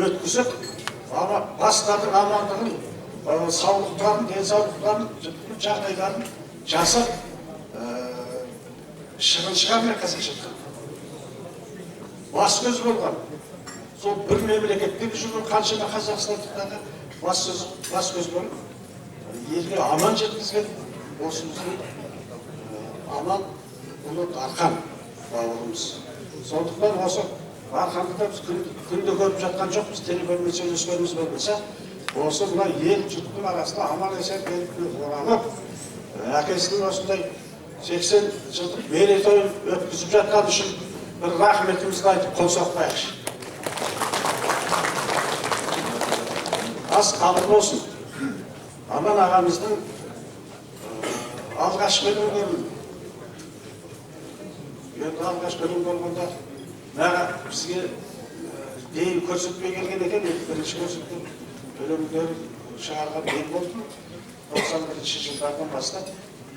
өткізіп, бастардың амандығын, саулықтарын, денсаулықтарын, жағдайларын жасап, шығын шығармай қазақша. Бас көз болған. Сол бір мемлекеттегі жүрген қаншама қазақстандықтарға бас көз болып, елге аман жеткізген осымыздың Аман ұлы Дархан бауырымыз. Сондықтан осы Дарханды да біз күнде көріп жатқан жоқпыз, телефонмен сөйлескеніміз болмаса, осы мына ел жұрттың арасында аман-есен келіп оралып, әкесінің осындай 80 жылдық мерейтойын өткізіп жатқан үшін бір рахметімізді айтып қол соқпайықшы. Ас қабыл болсын. Аман ағамыздың алғашқы өлеңдерін, енді алғашқы өлең болғанда бізге дейін көрсетпей келген екен, бірінші көрсеткен өлеңдерін шығарған мен болдым. 91 жылдардан бастап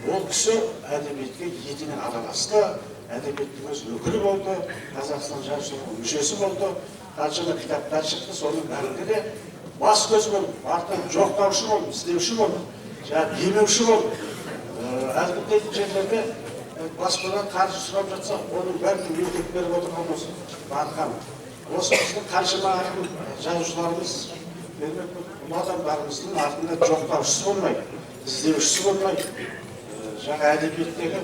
ол кісі әдебиетке етемен араласты, әдебиеттің өз өкілі болды, Қазақстан жазушылығының мүшесі болды, қаншама кітаптар шықты, соның бәрінде де бас көз болып, артынан жоқтаушы болып, іздеуші болып, демеуші болып, әлгіндей жерлерде баспадан қаржы сұрап жатса, оның бәрін мемлекет беріп отырған осы Дархан. Осы біздің қаншама ақын жазушыларымыз, бұл адамдарымыздың артында жоқтаушысы болмай, іздеушісі болмай, жаңа әдебиеттегі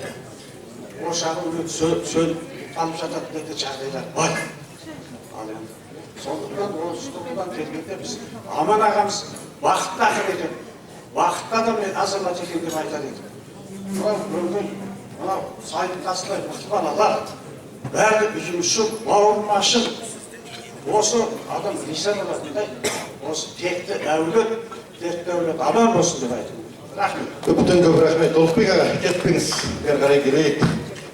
ошағы сөніп қалып жататын жағдайлар бар. Сондықтан осы тұрғыдан келгенде біз Аман ағамыз бақытты ақын екен, бақытты адам азамат екен деп айтар едік. Мынау сайдың қасындай мықты балалар, бәрі жұмысшыл, бауырмашыл. Осы адам риза болатындай, осы текті әулет аман болсын деп айтып. Рахмет. Көптен көп рахмет. Толықбек аға, кетпеңіз, бері қарай келейік.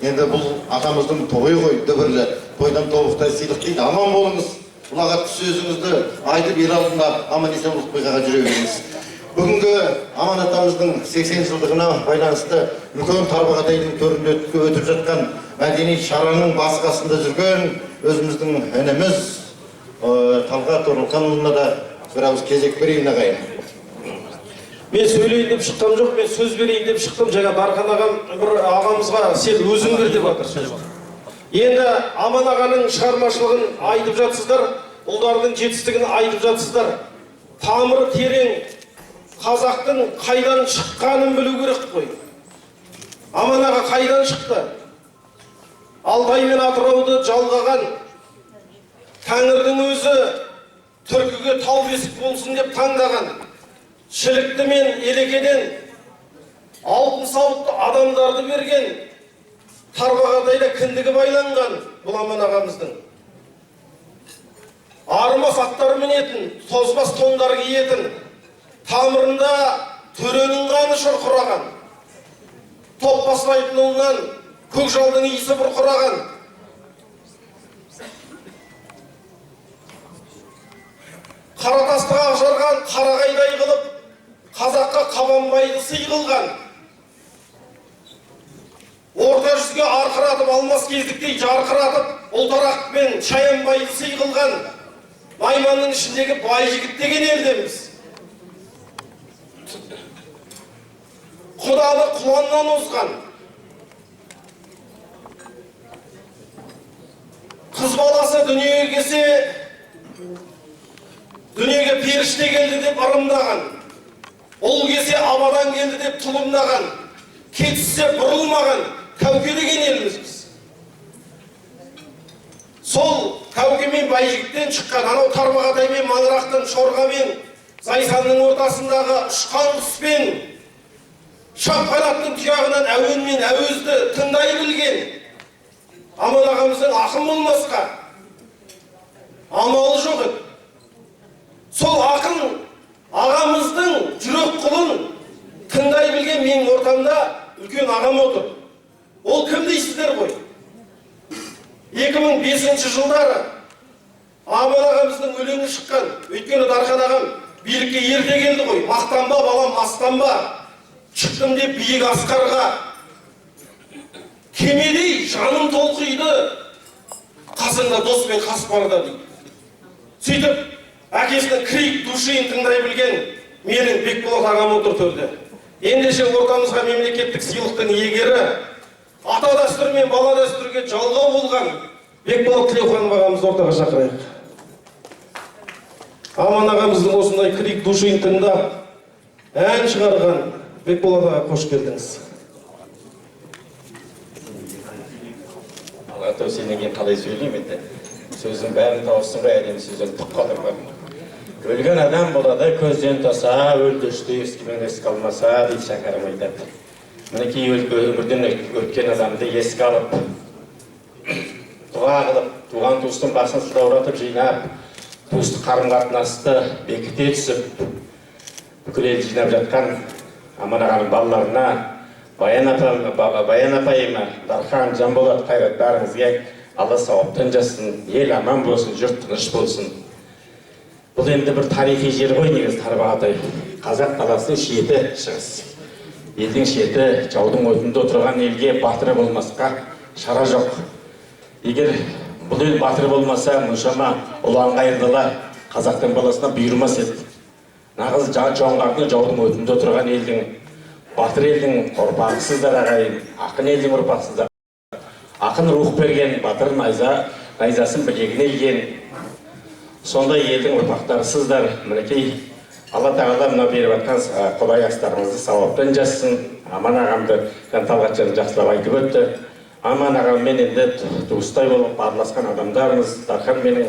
Енді бұл атамыздың тойы ғой, дүбірлі. Тойдан тобықтай сыйлық дейді. Аман болыңыз. Ұлағатты сөзіңізді айтып ел алдында аман-есен Толықбек аға жүре беріңіз. Бүгінгі Аман атамыздың 80 жылдығына байланысты үлкен тарбағатайдың төрінде өтіп жатқан мәдени шараның басы-қасында жүрген өзіміздің ініміз Талғат Оралханұлына да бір ауыз кезек берейін ағайын. Мен сөйлейін деп шыққам жоқ, мен сөз берейін деп шықтым. Жаңа Дархан ағамызға сен өзің бер деп жатыр. Енді Аман ағаның шығармашылығын айтып жатсыздар, ұлдардың жетістігін айтып жатсыздар. Тамыры терең, қазақтың қайдан шыққанын білу керек қой. Аман аға қайдан шықты? Алтай мен Атырауды жалғаған Тәңірдің өзі түркіге тау бесік болсын деп таңдаған. Шілікті мен елекеден алтын сауытты адамдарды берген тарбағатайда кіндігі байланған бұл Аман ағамыздың. Арымас аттар мінетін, тозбас тондар киетін, тамырында төренің қаны шұрқыраған, Топбасбайдың ұлынан көкжалдың иісі бұрқыраған, Қаратастыға ақжарған қарағайдай қылып, қазаққа Қабанбайды сый қылған, орта жүзге арқыратып, алмас кездіктей жарқыратып, ұлтарақ пен Шаянбайды сый қылған, Найманның ішіндегі бай жігіт деген елдеміз. Құдалы құланнан озған, қыз баласы дүниеге келсе, дүниеге періште келді деп ырымдаған, ұл келсе абадан келді деп тұлымдаған, кетіссе бұрылмаған, Кәуке деген еліміз біз. Сол Кәуке мен Байжігіттен шыққан, анау Тарбағатай мен Маңырақтың Шорға-мен Зайсанның ортасындағы ұшқан құспен, шапқанаттың тұяғынан әуен мен әуезді тыңдай білген Аман ағамыздың ақын болмасқа амалы жоқ еді. Сол ақын ағамыздың жүрек құлын тыңдай білген менің ортамда үлкен ағам отыр. Ол кім дейсіздер ғой? 2005 жылдары Аман ағамыздың өлеңі шыққан. Өйткені Дархан ағам билікке ерте келді ғой. Мақтанба балам, мастанба. Шықтым деп биік асқарға. Кемедей жаным толқиды, қасыңда дос пен қас барда дейді. Сөйтіп, әкесінің крик душиын тыңдай білген менің Бекболат ағам отыр төрде. Ендеше ортамызға мемлекеттік сыйлықтың иегері, ата дәстүр мен бала дәстүрге жалғау болған Бекболат Тілеухан ағамызды ортаға шақырайық. Аман ағамыздың осындай крик душиын тыңдап, ән шығарған Бекболат аға, қош келдіңіз. Алатау сенен кейін қалай сөйлеймін енді. Сөздің бәрін тауысын ғой, әдемі сөзден тұққа тұрған. Өлген адам болады, көзден таса, өлдішті ескімен еске алмаса, дейді шәкәрім айтады. Мінекей өмірден өткен адамды еске алып, дұға қылып, туған туыстың басын сылауратып жинап, туысты қарым-қатынасты бекіте түсіп, бүкіл ел жинап жатқан Аман ағаның балаларына, Баян апайыма, Дархан, Жанболат, Қайрат бәріңізге Алла сауаптан жассын, ел аман болсын, жұрт тыныш болсын. Бұл енді бір тарихи жер ғой, негізі Тарбағатай. Қазақ даласының шеті шығыс. Елдің шеті жаудың отында отырған елге батыры болмасқа шара жоқ. Егер бұл ел батыры болмаса, мұншама ұлан қайырдылар қазақтың баласына бұйырмас еді. Нағыз жоңғардың жаудың отында отырған елдің, батыр елдің ұрпақсыздар ағайын, ақын елдің ұрпақсыздар. Ақын рух берген, батыр найзасын білегіне ілген, сондай елдің ұрпақтарысыздар. Мінекей Алла тағала мына беріп атқан құдай астарыңызды сауаппен жазсын. Аман ағамды Талғатжан жақсылап айтып өтті. Аман ағаммен енді туыстай болып барласқан адамдарымыз, Дархан менің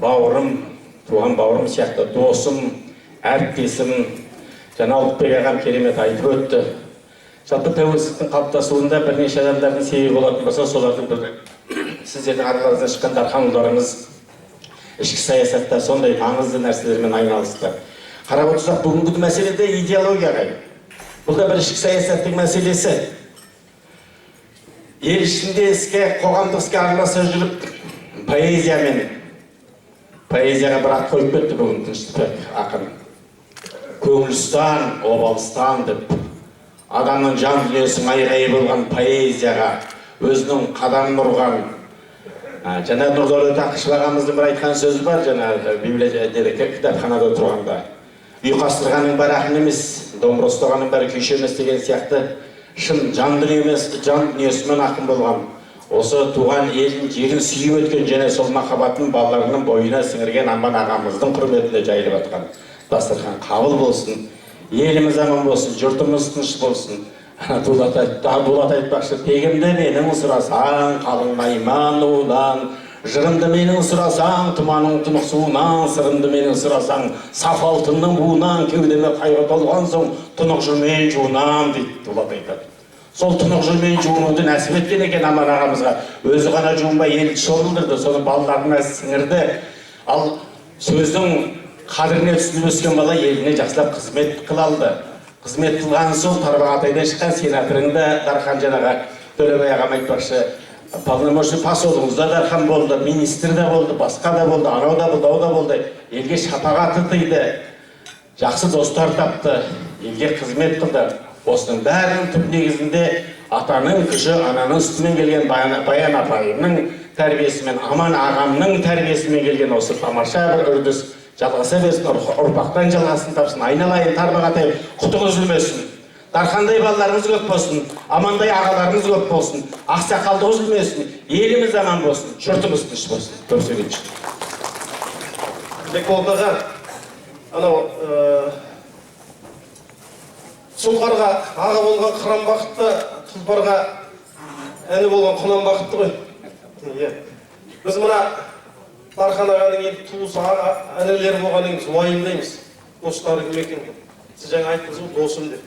бауырым, туған бауырым сияқты досым, әріптесім, жаңа Ұлықбек ағам керемет айтып өтті. Жалпы тәуелсіздіктің қалыптасуында бірнеше адамдардың себебі болатын болса, солардың бірі сіздердің араларыңыздан шыққан Дархан ұлдарыңыз ішкі саясатта сондай маңызды нәрселермен айналысты. Қарап отырсақ, бүгінгі мәселеде идеология ғай. Бұл да бір ішкі саясаттың мәселесі. Ел ішінде іске, қоғамдық іске араласа жүріп, поэзияға бір ат қойып кетті бүгін Тыныштықбек ақын. Көңілстан, обалстан деп, адамның жан дүниесін айғайы болған поэзияға өзінің қадамын ұрған. Жаңа Нұрдәулет Ақышев ағамыздың бір айтқан сөзі бар, жаңа библиотекада кітапханада тұрғанда. Ұйқастырғаның бәрі ақын емес, домбыра ұстағаның бәрі күйші емес деген сияқты шын жан дүниесімен ақын болған. Осы туған елін, жерін сүйіп өткен және сол махаббатын балаларының бойына сіңірген Аман ағамыздың құрметінде жайылып атқан дастархан қабыл болсын, еліміз аман болсын, жұртымыз тыныш болсын. Дулат айтпақшы, тегімді менің сұрасаң, қалың найманудан, жырымды менің сұрасаң, тұманың тұнық суынан, сырымды менің сұрасаң, саф алтынның буынан, кеудеме қайғы толған соң, тұнық жүрмен жуынан, дейді Дулат айтады. сол тұнық жүрмей жуынуды нәсіп еткен екен Аман ағамызға. Өзі ғана жуынбай елді шомылдырды, соны балаларына сіңірді. Ал сөздің қадіріне түсініп өскен бала еліне жақсылап қызмет қыла алды. Қызмет қылған соң Тарбағатайдан шыққан сенаторыңда Дархан жаңағы Төлебай ағам айтпақшы, полномочный посолыңызда Дархан болды, министр де болды, басқа да болды, анау да болды, ау да болды. Елге шапағат тыйды, жақсы достар тапты, елге қызмет қылды. Осының бәрінің түп негізінде атаның күші, ананың үстімен келген Баян апайымның тәрбиесімен, Аман ағамның тәрбиесімен келген осы тамаша бір үрдіс жалғаса берсін, ұрпақтан жалғасын тапсын. Айналайын Тарбағатай, құтыңыз үзілмесін. Дархандай балаларыңыз көп болсын, Амандай ағаларыңыз көп болсын, ақсақалды үзілмесін, еліміз аман болсын, жұртымыз тыныш болсын. Көп сөйлейінші. Бекболат аға, анау сұңқарға аға болған қыран бақытты, тұлпарға әні болған құнан бақытты ғой. Біз мұна Дархан ағаның енді туысы әнелері болғаннан кейін уайымдаймыз. Достары кім екен? Сіз жаңа айттыңыз ғой, досым деп.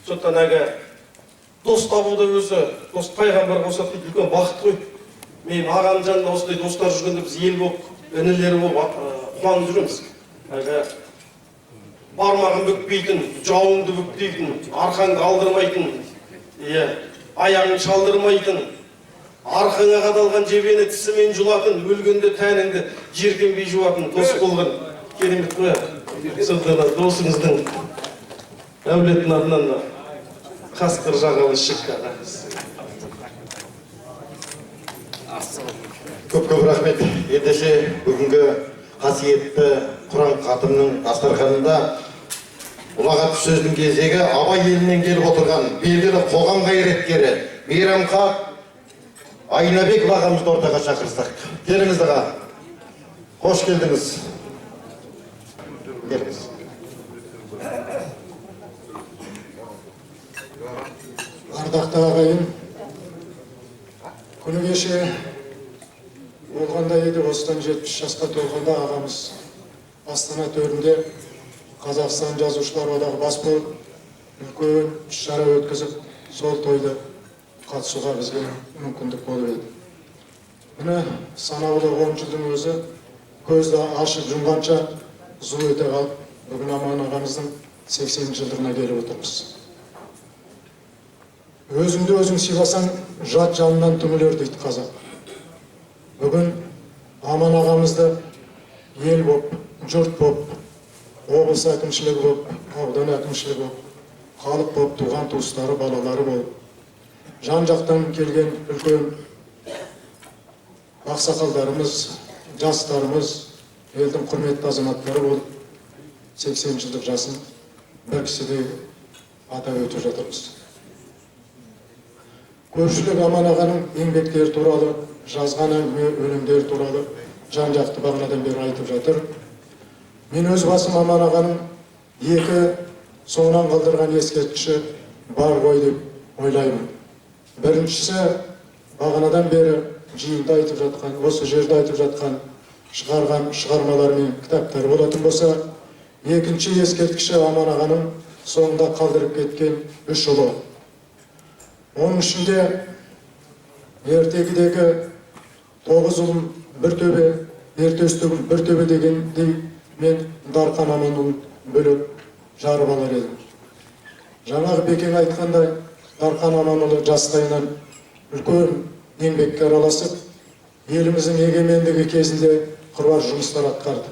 Сондықтан әлгі дос табуды өзі, дос пайғамбарға ұқсатып үлкен бақыт қой. Мен ағаның жанында осындай достар жүргенде біз ел болып, інілері болып қуанып жүреміз. Әлгі бармағын бүкпейтін, жауыңды бүктейтін, арқаңды алдырмайтын, аяғын шалдырмайтын, арқаңа қадалған жебені тісімен жұлатын, өлгенде тәніңді жеркенбей жуатын дос болған керемет қой. Сондықтан досыңыздың әулеттің атынан қасқыр жағалы шыққан. Көп рахмет. Ендеше бүгінгі қасиетті Құран хатымның дастарханында ұлағат сөздің кезегі Абай елінен келіп отырған белгілі қоғам қайраткері Мейрамхан Айнабек ағамызды ортаға шақырсақ. Келіңіз аға. Қош келдіңіз. Келіңіз. Ардақты ағайын, күні кеше болғанда еді, осыдан 70 жасқа толғанда ағамыз Астана төрінде Қазақстан жазушылар одағы бас болып, үлкен шара өткізіп, сол тойды қатысуға бізге мүмкіндік болып еді. Міне санаулы 10 жылдың өзі көзді ашып жұмғанша зу өте қалып, бүгін Аман ағамыздың 80 жылдығына келіп отырмыз. Өзіңді өзің сыйласаң, жат жанынан түңілер дейді қазақ. Бүгін Аман ағамызды ел боп, жұрт боп, облыс әкімшілігі боп, аудан әкімшілігі боп, халық боп, туған туыстары, балалары болып, жан жақтан келген үлкен ақсақалдарымыз, жастарымыз, елдің құрметті азаматтары болып, 80 жылдық жасын бір кісідей атап өтіп жатырмыз. Көпшілік Аман ағаның еңбектері туралы, жазған әңгіме, өлеңдері туралы жан-жақты бағанадан бері айтып жатыр. Мен өз басым Аман ағаның екі соңынан қалдырған ескерткіші бар ғой деп ойлаймын. Біріншісі бағанадан бері жиында айтып жатқан, осы жерде айтып жатқан шығарған шығармалар мен кітаптар болатын болса, екінші ескерткіші Аман ағаның соңында қалдырып кеткен 3 ұлы. Оның ішінде ертегідегі 9 ұлым бір төбе, ертөстігім бір төбе дегендей мен Дархан Аманұлын бөліп жарып алар едім. Жаңағы Бекең айтқандай, Дархан Аманұлы жастайынан үлкен еңбекке араласып, еліміздің егемендігі кезінде қыруар жұмыстар атқарды.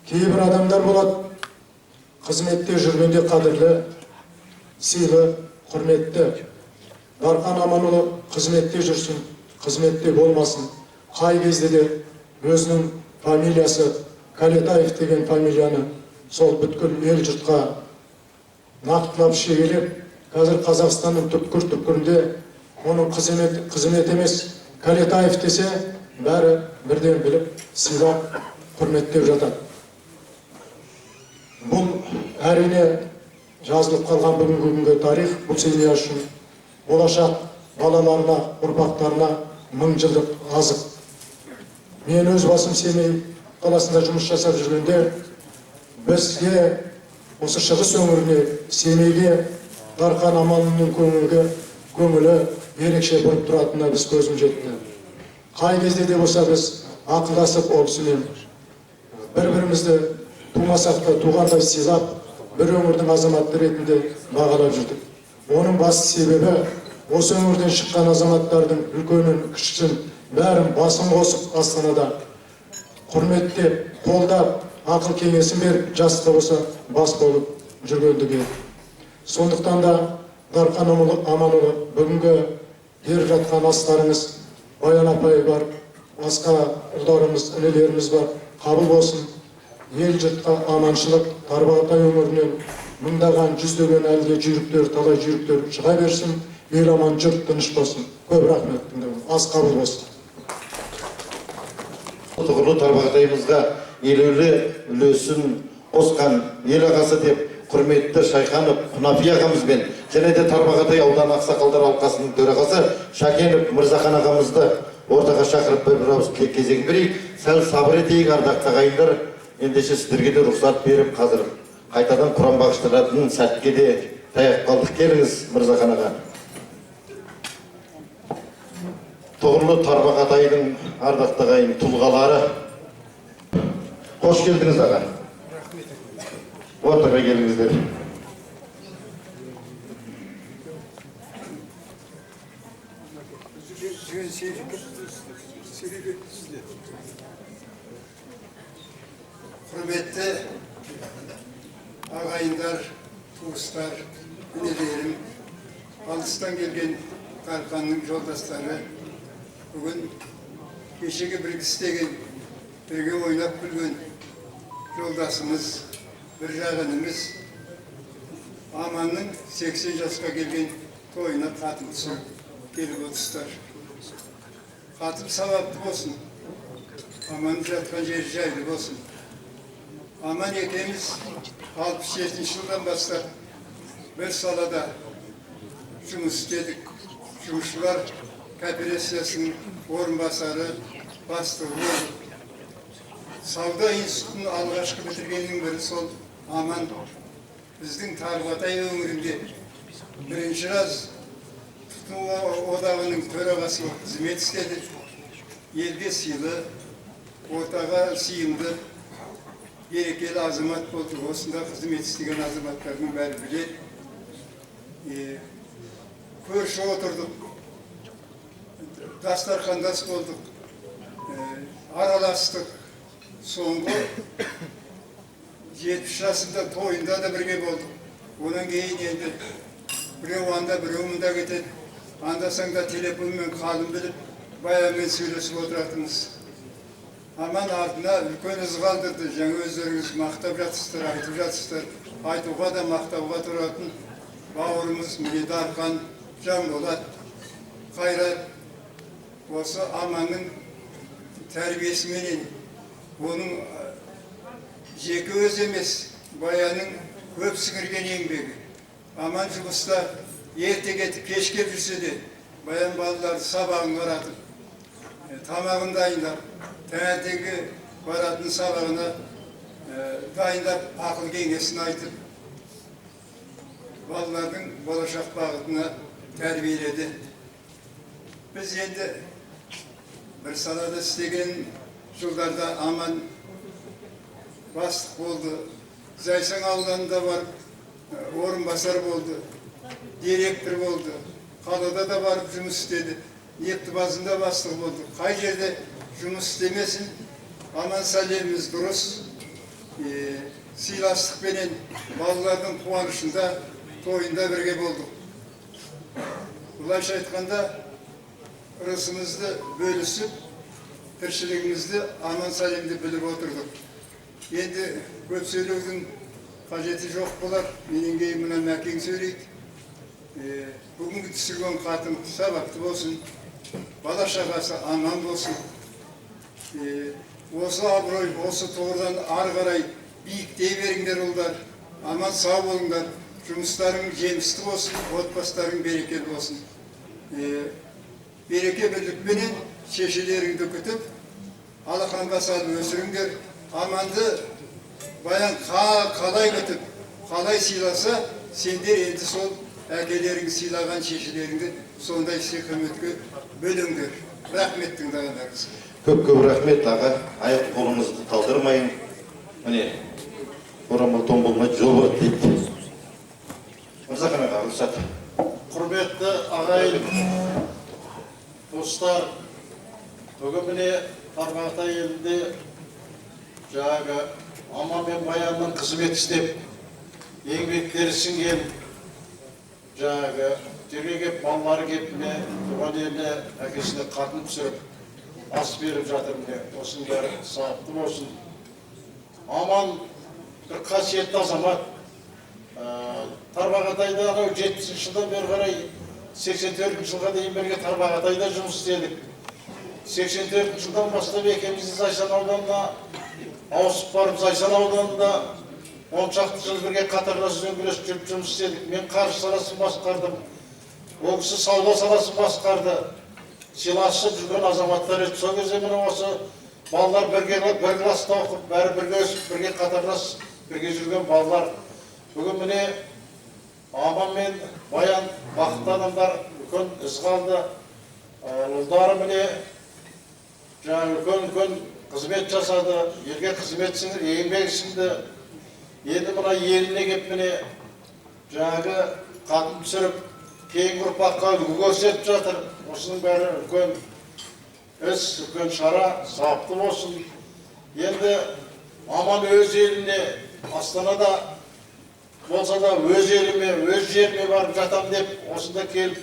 Кейбір адамдар болады, қызметте жүргенде қадірлі, сыйлы, құрметті. Дархан Аманұлы қызметте жүрсін, қызметте болмасын, қай кезде де өзінің фамилиясы Калетаев деген фамилияны сол бүткіл ел жұртқа нақтылап шегелеп, қазір Қазақстанның түкпір-түкпірінде оның қызмет емес Калетаев десе, бәрі бірден біліп, сыйлап, құрметтеп жатады. Бұл әрине жазылып қалған бүгінгі тарих, бұл семья үшін болашақ балаларына, ұрпақтарына 1000 жылдық азық. Мен өз басым Семей қаласында жұмыс жасап жүргенде, бізге осы шығыс өңіріне, Семейге Дархан Аманұлының көңілі ерекше бұрып тұратынына біз көзім жетті. Қай кезде де болса біз ақылдасып олысымен бір-бірімізді тумасақ та туғандай сыйлап, бір өңірдің азаматы ретінде бағалап жүрдік. Оның басты себебі осы өңірден шыққан азаматтардың үлкенін, кішісін бәрін басын қосып Астанада құрметтеп, қолдап, ақыл кеңесін беріп, жас та болса бас болып жүргендігі. Сондықтан да Дархан Аманұлы бүгінгі беріп жатқан астарыңыз, Баян апай бар, басқа ұлдарымыз, інілеріміз бар, қабыл болсын. Ел жұртқа аманшылық, Тарбағатай өңірінен мыңдаған, жүздеген әлде жүйріктер, талай жүйріктер шыға берсін. Ел аман, жұрт тыныш болсын. Көп рахмет. Аз қабыл болсын. Тұғырлы Тарбағатайымызға елеулі үлесін қосқан ел ағасы деп құрметті Шайханов Құнафи ағамызбен және де Тарбағатай ауданы ақсақалдар алқасының төрағасы Шакенов Мырзахан ағамызды ортаға шақырып бір ауыз кезегін берейік. Сәл сабыр етейік, ардақты ағайындар. Ендеше сіздерге де рұқсат беріп, қазір қайтадан құран бағыштыратын сәтке де таяп қалдық. Келіңіз Мырзахан аға. Тұғырлы Тарбағатайдың ардақты ағайын тұлғалары, қош келдіңіз аға. Ортаға келіңіздер. Құрметті ағайындар, туыстар, інілерім, алыстан келген Дарханның жолдастары, бүгін кешегі бірге істеген, бірге ойнап күлген жолдасымыз, бір жағынымыз Аманның 80 жасқа келген тойына қатым түсіріп келіп отырсыздар. Қатым сауапты болсын, Аман жатқан жері жайлы болсын. Аман екеуміз 67 жылдан бастап бір салада жұмыс істедік. Жұмысшылар кооперациясының орынбасары, бастығы болдық. Сауда институтын алғашқы бітіргеннің бірі сол Аман. Біздің Тарбағатай өңірінде бірінші раз тұтыну одағының төрағасы болып қызмет істеді. Елге сыйлы, ортаға сыйымды, берекелі азамат болды. Осында қызмет істеген азаматтардың бәрі біледі. Көрші отырдық, дастархандас болдық, араластық. Соңғы 70 жасында тойында да бірге болдық. Онан кейін енді біреу анда, біреу мұнда кетеді. Анда-санда телефонмен қалын біліп, Баянмен сөйлесіп отыратынбыз. Аман артына үлкен із қалдырды. Жаңа өздеріңіз мақтап жатсыздар, айтып жатсыздар. Айтуға да мақтауға тұратын бауырымыз Дархан, Жанболат, Қайрат. Осы Аманның тәрбиесіменен, оның жеке өз емес, Баянның көп сіңірген еңбегі. Аман жұмыста ерте кетіп, кеш кеп жүрсе де, Баян балаларды сабағын баратып, тамағын дайындап, таңертеңгі баратын сабағына дайындап, ақыл кеңесін айтып, балалардың болашақ бағытына тәрбиеледі. Біз енді бір салада істеген жылдарда Аман бастық болды. Зайсан ауданында барып орынбасар болды, директор болды. Қалада да барып жұмыс істеді. Нефті базында бастық болды. Қай жерде жұмыс істемесін, Аман сәлеміміз дұрыс. Сыйластықпенен балалардың қуанышында, тойында бірге болдық. Бұлайша айтқанда, ырысымызды бөлісіп, тіршілігімізді аман сәлемді біліп отырдық. Енді көп сөйлеудің қажеті жоқ болар. Менен кейін мына Мәкең сөйлейді. Бүгінгі түсірген қатым сабақты болсын, бала шағасы аман болсын. Осы абырой, осы тоғырдан ары қарай биіктей беріңдер ұлдар. Аман сау болыңдар. Жұмыстарың жемісті болсын, отбастарың берекелі болсын. Береке бірлікпенен шешелеріңді күтіп, алақанға салып өсіріңдер. Аманды Баян қалай күтіп, қалай сыйласа, сендер енді сол әкелеріңді сыйлаған шешелеріңді сондай сый-құрметке бөліңдер. Рахмет тыңдағандарыңызға. Көп рахмет аға. Аяқ қолыңызды талдырмайын. Міне, орамал тон болмай жол болады дейді. Мырзахан аға, рұқсат. Құрметті ағайын, достар, бүгін міне Тарбағатай елінде жаңағы Ама мен Баянның қызмет істеп, еңбектері сіңген жаңағы жерге кеп, балалары кеп, туған еліне әкесіне қатын түсіріп, ас беріп жатыр міне. Осының бәрі сауапты болсын. Аман бір қасиетті азамат. Тарбағатайда 70 жылдан бері қарай 84 жылға дейін бірге Тарбағатайда жұмыс істедік. 84 жылдан бастап екеуміз Зайсан ауданына ауысып барып, Зайсан ауданында 10 шақты жыл бірге қатарлас үзеңгілесіп жүріп жұмыс істедік. Мен қаржы саласын басқардым, ол кісі сауда саласын басқарды. Сыйласып жүрген азаматтар еді. Сол кезде міне осы балалар бір класста оқып, бәрі бірге өсіп, бірге қатарлас бірге жүрген балалар. Бүгін міне Аман мен Баян бақытты адамдар үлкен із қалды. Ұлдары міне үлкен қызмет жасады, елге қызмет сіңір, еңбек сіңді. Енді мына еліне кеп міне жаңағы қатын түсіріп, кейінгі ұрпаққа үлгі көрсетіп жатыр. Осының бәрі үлкен іс, үлкен шара, сауапты болсын. Енді Аман өз еліне, Астанада болса да өз еліме, өз жеріме барып жатам деп, осында келіп,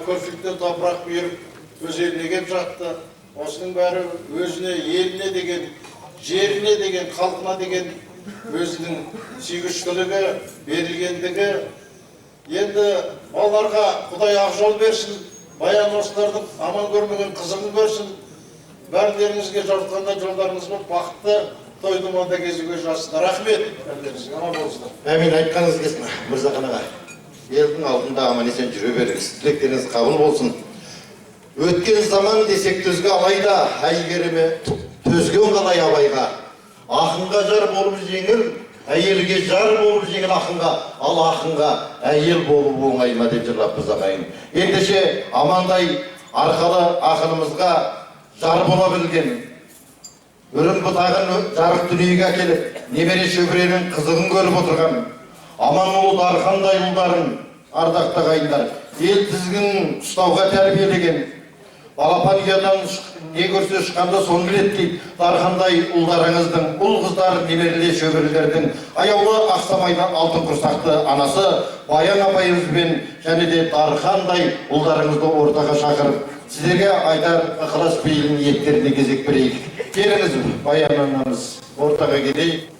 көпшіліктен топырақ беріп, өз еліне кеп жатты. Осының бәрі өзіне, еліне деген, жеріне деген, халқына деген өзінің сүйгіштілігі, берілгендігі. Енді балаларға Құдай ақ жол берсін, Баян осылардың аман көрмеген қызығын көрсін. Бәрілеріңізге жортқандай жолдарыңыз болып, бақытты той-думанда кезуге жасында. Рахмет, бәрілеріңізге аман болсындар. Әмин, айтқаныңыз келсін, Мырзахан аға. Елдің алдында аман есен жүре беріңіз. Тілектеріңіз қабыл болсын. Өткен заман десек төзге алайда, әйгеріме төзген қалай абайға. Ақынға жар болып жеңіл, әйелге жар болып жеңіл ақынға, ал ақынға әйел болып оңай ма деп жырлаппыз ағайын. Ендеше Амандай арқалы ақынымызға жар бола білген, үрім бұтағын жарық дүниеге әкеліп, немере шөбіренің қызығын көріп отырған, Аман ұлы Дархандай ұлдарын, ардақты ағайындар, ел тізгін ұстауға тәрбиелеген, балапан ұядан не көрсе шыққанда соны біледі дейді. Дархандай ұлдарыңыздың, ұл қыздар, немерелі шөберелердің аяулы Ақсамайдан алтын құрсақты анасы Баян апайымызбен және де Дархандай ұлдарыңызды ортаға шақырып, сіздерге айтар ықылас пейілін ниеттеріне кезек берейік. Келіңіз, Баян анамыз ортаға келейік.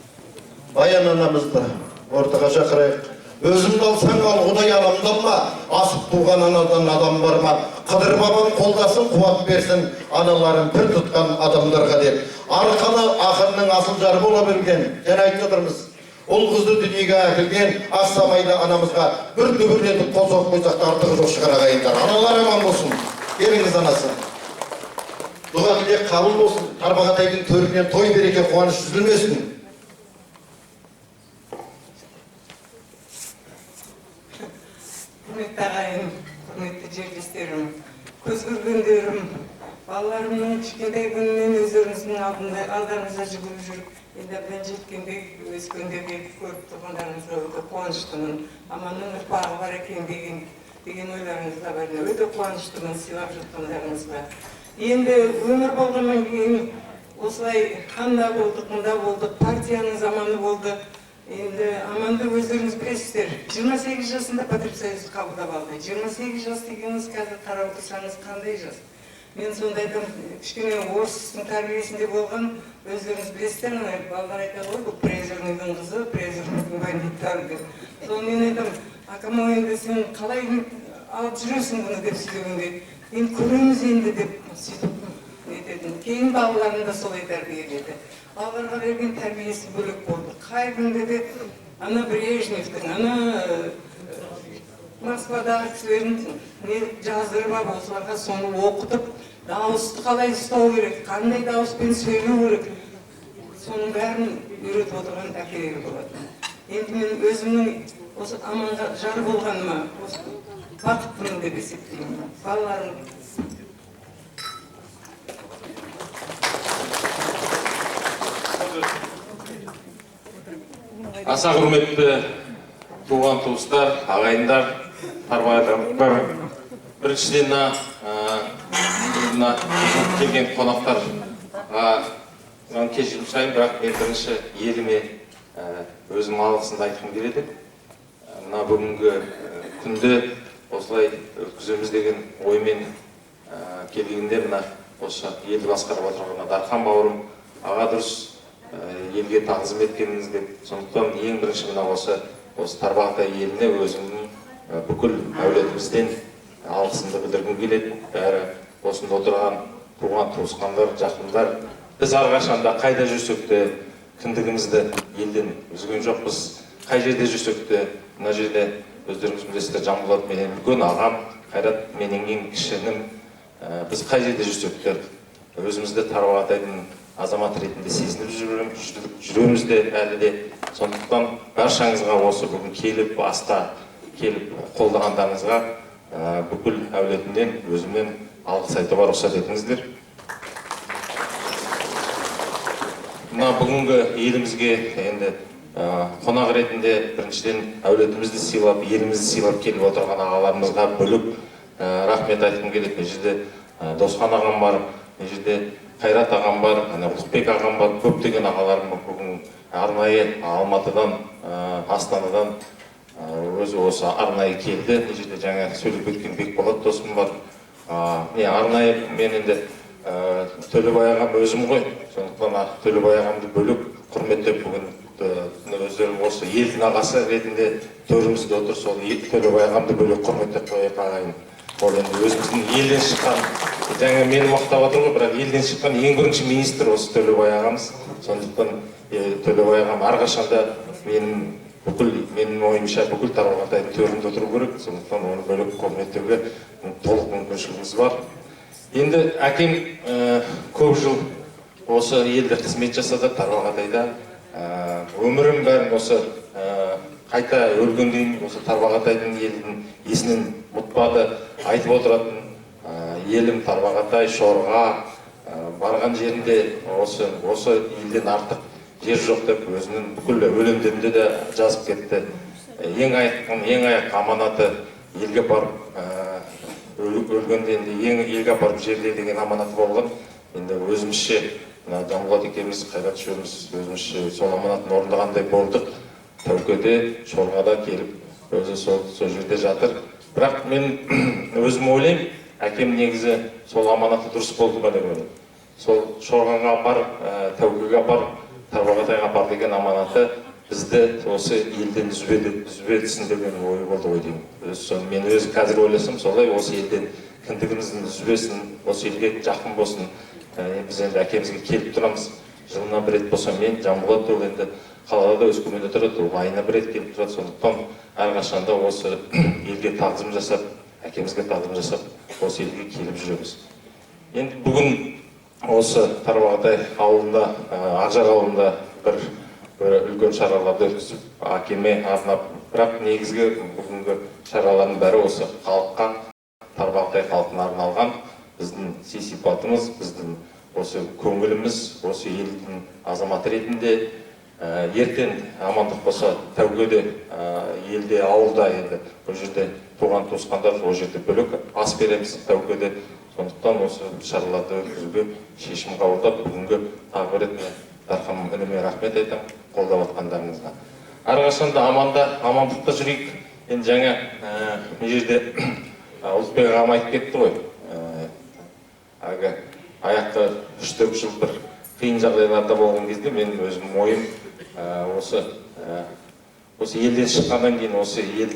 Баян анамызды ортаға шақырайық. Өзімді алсаң ал, Құдай аламдалма, асып туған анадан адам бар ма? Қыдыр бабам қолдасын, қуат берсін, аналарын пір тұтқан адамдарға деп. Арқалы ақынның асыл жары бола білген, және айтып отырмыз. Ұл қызды дүниеге әкелген Ақсамайды анамызға бір дүбірлетіп қол соғып қойсақ артығы жоқ шығар ағайындар. Аналар аман болсын. Келіңіз анасы. Дұға тілек қабыл болсын. Тарбағатайдың төрінен той береке қуаныш үзілмесін. Құрметті ағайын, құрметті жерлестерім, көз көргендерім, балаларымның кішкентай күнінен өздеріңіздің алдарыңызда жүгіріп жүріп, енді мен жеткенде, өскенде көріп тұрғандарыңызға өте қуаныштымын. Аманның ұрпағы бар екен деген ойларыңызға бар. Өте қуаныштымын сыйлап жатқандарыңызға. Енді өмір болғаннан кейін осылай ханда болдық, мұнда болдық, партияның заманы болды. Енді Аманды өздеріңіз білесіздер, 28 жасында патриотизм қабылдап алды. 28 жас дегеніңіз қазір қарап тұрсаңыз қандай жас? Мен сондайдан кішкене орыстың тәрбиесінде болған, өздеріңіз білесіздер, балалар айтады ғой, бұл презердің қызы, презердің бандиттар деп. Сол мен айтам, акамо енді сен қалай алып жүресің бұны деп сөйлегенде, енді көреміз енді деп сөйтіп нетедім. Кейін балаларым да солай тәрбиеледі. Балаларға берген тәрбиесі бөлек болды. Қай күнде де ана Брежневтің, ана Москвадағы кісілердің жаздырып алып, осыларға соны оқытып, дауысты қалай ұстау керек, қандай дауыспен сөйлеу керек, соның бәрін үйретіп отырған әкелері болады. Енді мен өзімнің осы аманға жар болғаныма бақыттымын деп есептеймін. Балаларым Аса құрметті туған туыстар, ағайындар, тарбағатайлықтар, біріншіден мына келген қонақтарға кешірім сұраймын, бірақ мен бірінші еліме өзім алғысымды айтқым келеді. Мына бүгінгі күнді осылай өткіземіз деген оймен келгенде мына осы елді басқарып отырған Дархан бауырым аға дұрыс елге тағзым еткеніңіз деп, сондықтан ең бірінші мына осы Тарбағатай еліне өзімнің бүкіл әулетімізден алғысымды білдіргім келеді. Бәрі осында отырған туған туысқандар, жақындар, біз әрқашанда қайда жүрсек те кіндігімізді елден үзген жоқпыз. Қай жерде жүрсек те, мына жерде өздеріңіз білесіздер, Жанболат менен үлкен ағам, Қайрат менен ең кішінім, біз қай жерде жүрсек те өзімізді Тарбағатайдың азамат ретінде сезініп жүреміз де әлі де. Сондықтан баршаңызға осы бүгін келіп, баста келіп қолдағандарыңызға бүкіл әулетімнен өзімнен алғыс айтуға рұқсат етіңіздер. Мына бүгінгі елімізге енді қонақ ретінде біріншіден әулетімізді сыйлап, елімізді сыйлап келіп отырған ағаларымызға бөліп рахмет айтқым келеді. Мына жерде Досхан ағам бар, мына жерде Қайрат ағам бар, Ұлықбек ағам бар, көптеген ағаларым бүгін арнайы Алматыдан, Астанадан өзі осы арнайы келді. Мына жерде жаңа сөйлеп кеткен Бекболат досым бар. Арнайы мен енді Төлебай ағам өзім ғой, сондықтан Төлебай ағамды бөліп құрметтеп бүгін өздерім осы елдің ағасы ретінде төрімізде отыр, сол Төлебай ағамды бөліп құрметтеп қояйық ағайын. Ол енді өзіміздің елден шыққан, жаңа мені мақтап отыр ғой, бірақ елден шыққан ең бірінші министр осы Төлебай ағамыз. Сондықтан Төлебай ағам әрқашанда менің ойымша бүкіл Тарбағатайдың төрінде отыру керек, сондықтан оны бөліп құрметтеуге толық мүмкіншілігіміз бар. Енді әкем көп жыл осы елде қызмет жасады Тарбағатайда. Өмірім бәрін осы қайта өлгенден осы Тарбағатайдың елдің есінен ұмытпады, айтып отыратын елім Тарбағатай, Шорға, барған жерінде осы елден артық жер жоқ деп өзінің бүкіл өлеңдерінде де жазып кетті. Ең аяқ аманаты елге барып өлгенде ең елге апарып жерле деген аманаты болған. Енді өзімізше Жанболат екеуміз, Қайрат үшеуміз өзімізше сол аманатын орындағандай болдық. Тәукеде, Шорғада келіп өзі сол жерде жатыр. Бірақ мен өзім ойлаймын, әкем негізі сол аманаты дұрыс болды ма деп ойлаймын. Сол Шорғаға апар, Тәукеге апар, Тарбағатайға апар деген аманаты бізді осы елден үзбедісін деген ой болды ғой деймін. Мен өзі қазір ойласам солай, осы елден кіндігіміздің үзбесін, осы елге жақын болсын. Біз енді әкемізге келіп тұрамыз. Жылына бір рет болса мен, Жанболат ол енді қалада Өскеменде тұрады, ол айына бір рет келіп тұрады. Сондықтан әрқашанда осы елге тағзым жасап, әкемізге тағзым жасап, осы елге келіп жүреміз. Енді бүгін осы Тарбағатай ауылында, Ақжар ауылында бір үлкен шараларды өткізіп, әкеме арнап, бірақ негізгі бүгінгі шаралардың бәрі осы халыққа, Тарбағатай халқына арналған. Біздің сипатымыз, біздің осы көңіліміз, осы елдің азаматы ретінде ертең амандық болса Тәукеде, елде, ауылда енді бұл жерде туған туысқандар ол жерде бөлек ас береміз Тәукеде. Сондықтан осы шараларды өткізуге шешім қабылдап, бүгінгі тағы бір рет Дархан ініме рахмет айтамын қолдап отқандарыңызға. Әрқашанда амандықта жүрейік. Енді жаңа мына жерде Ұлықбек ағам айтып кетті ғой. Аяққа 3-4 жыл бір қиын жағдайларда болған кезде мен өзім ойым осы елден шыққаннан кейін осы ел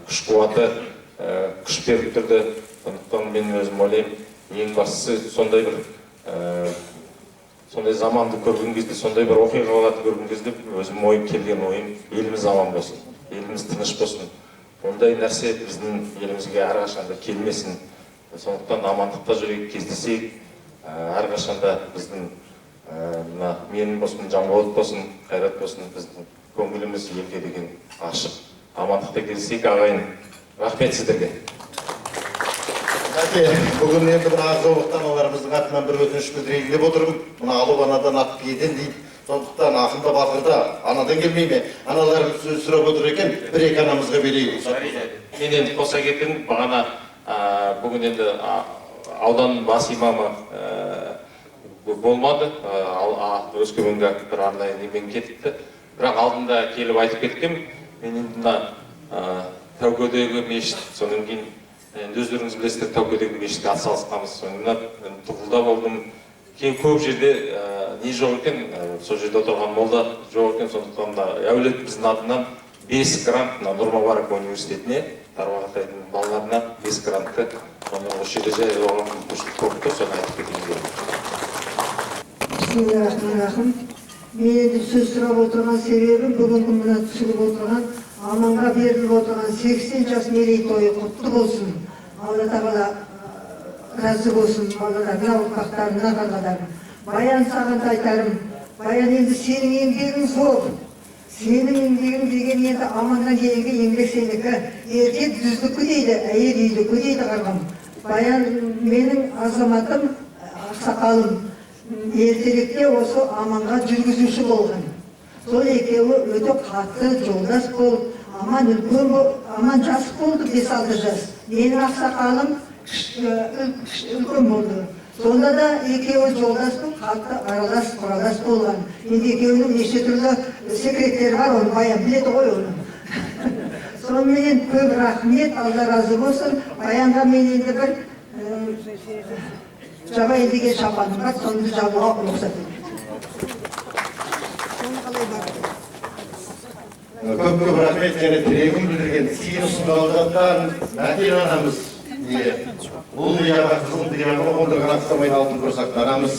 күш қуаты күш беріп тұрды. Сондықтан мен өзім ойлаймын, ең бастысы сондай заманды көрген кезде, сондай бір оқиғаларды көрген кезде өзім ойым келген ойым еліміз аман болсын, еліміз тыныш болсын. Ондай нәрсе біздің елімізге әрқашанда келмесін. Сондықтан амандықта жүрейік, кездесейік. Әрқашанда біздің менің болсын, Жанболат болсын, Қайрат болсын, біздің көңіліміз елге деген ашық. Амандықта келсек ағайын. Рахмет сіздерге. Бүгін енді мына Ақтаулықтан аналарымыздың атынан бір өтініш білдірейін деп отырмын. Мына алып анадан ат киеден дейді. Сондықтан ақында батырда анадан келмей ме? Аналарымыз сөз сұрап отыр екен, бір-екі анамызға берейік. Мен енді қоса кеткен бағана бүгін енді аудан бас имамы болмады. Өскеменге бір арнайы немен кетіпті. Бірақ алдында келіп айтып кеткем. Мен енді мына Тәукедегі мешіт, содан кейін өздеріңіз білесіздер, Тәукедегі мешітке атсалысқанбыз. Соңында Тұғылда болдым. Кейін көп жерде не жоқ екен, сол жерде отырған молда жоқ екен. Сондықтан да әулет біздің атынан 5 грант Нұр Мүбарак университетіне, Тарбағатайдың балаларына 5 грантты. Осы жерде жай оған мүмкіншілік көп тұр, соны айтып кетейін дедім. Бисмиллахиррахманиррахим. Мен енді сөз сұрап отырған себебім бүгінгі мына түсіріп отырған Аманға беріліп отырған 80 жас мерейтойы құтты болсын. Алла тағала разы болсын балаларына, ұрпақтарына, ағаларына. Баян саған айтарым. Баян, енді сенің еңбегің зор. Сенің еңбегің деген енді Аманнан кейінгі еңбек сенікі. Еркек дүздікі дейді, әйел үйдікі дейді қарғам. Баян, менің азаматым, ақсақалым. Ертеректе осы Аманға жүргізуші болған. Сол екеуі өте қатты жолдас болып, Аман үлкен болып, Аман жас болды, 5-6 жас. Менің ақсақалым үлкен болды. Сонда да екеуі жолдас болып, қатты аралас болған. Енді екеуінің неше түрлі секреттері бар, оны Баян біледі ғой оны. Сонымен көп рахмет, Алла разы болсын. Баянға мен енді бір жабайын деген шапаным бар, сонды жабуға рұқсат етеді. Көп рахмет және тілегін білдірген сиыр ұсынғалдықтан Мәтел анамыз, ұл дияға қызыл дияға қондырған ақсамайын алтын көрсақ анамыз.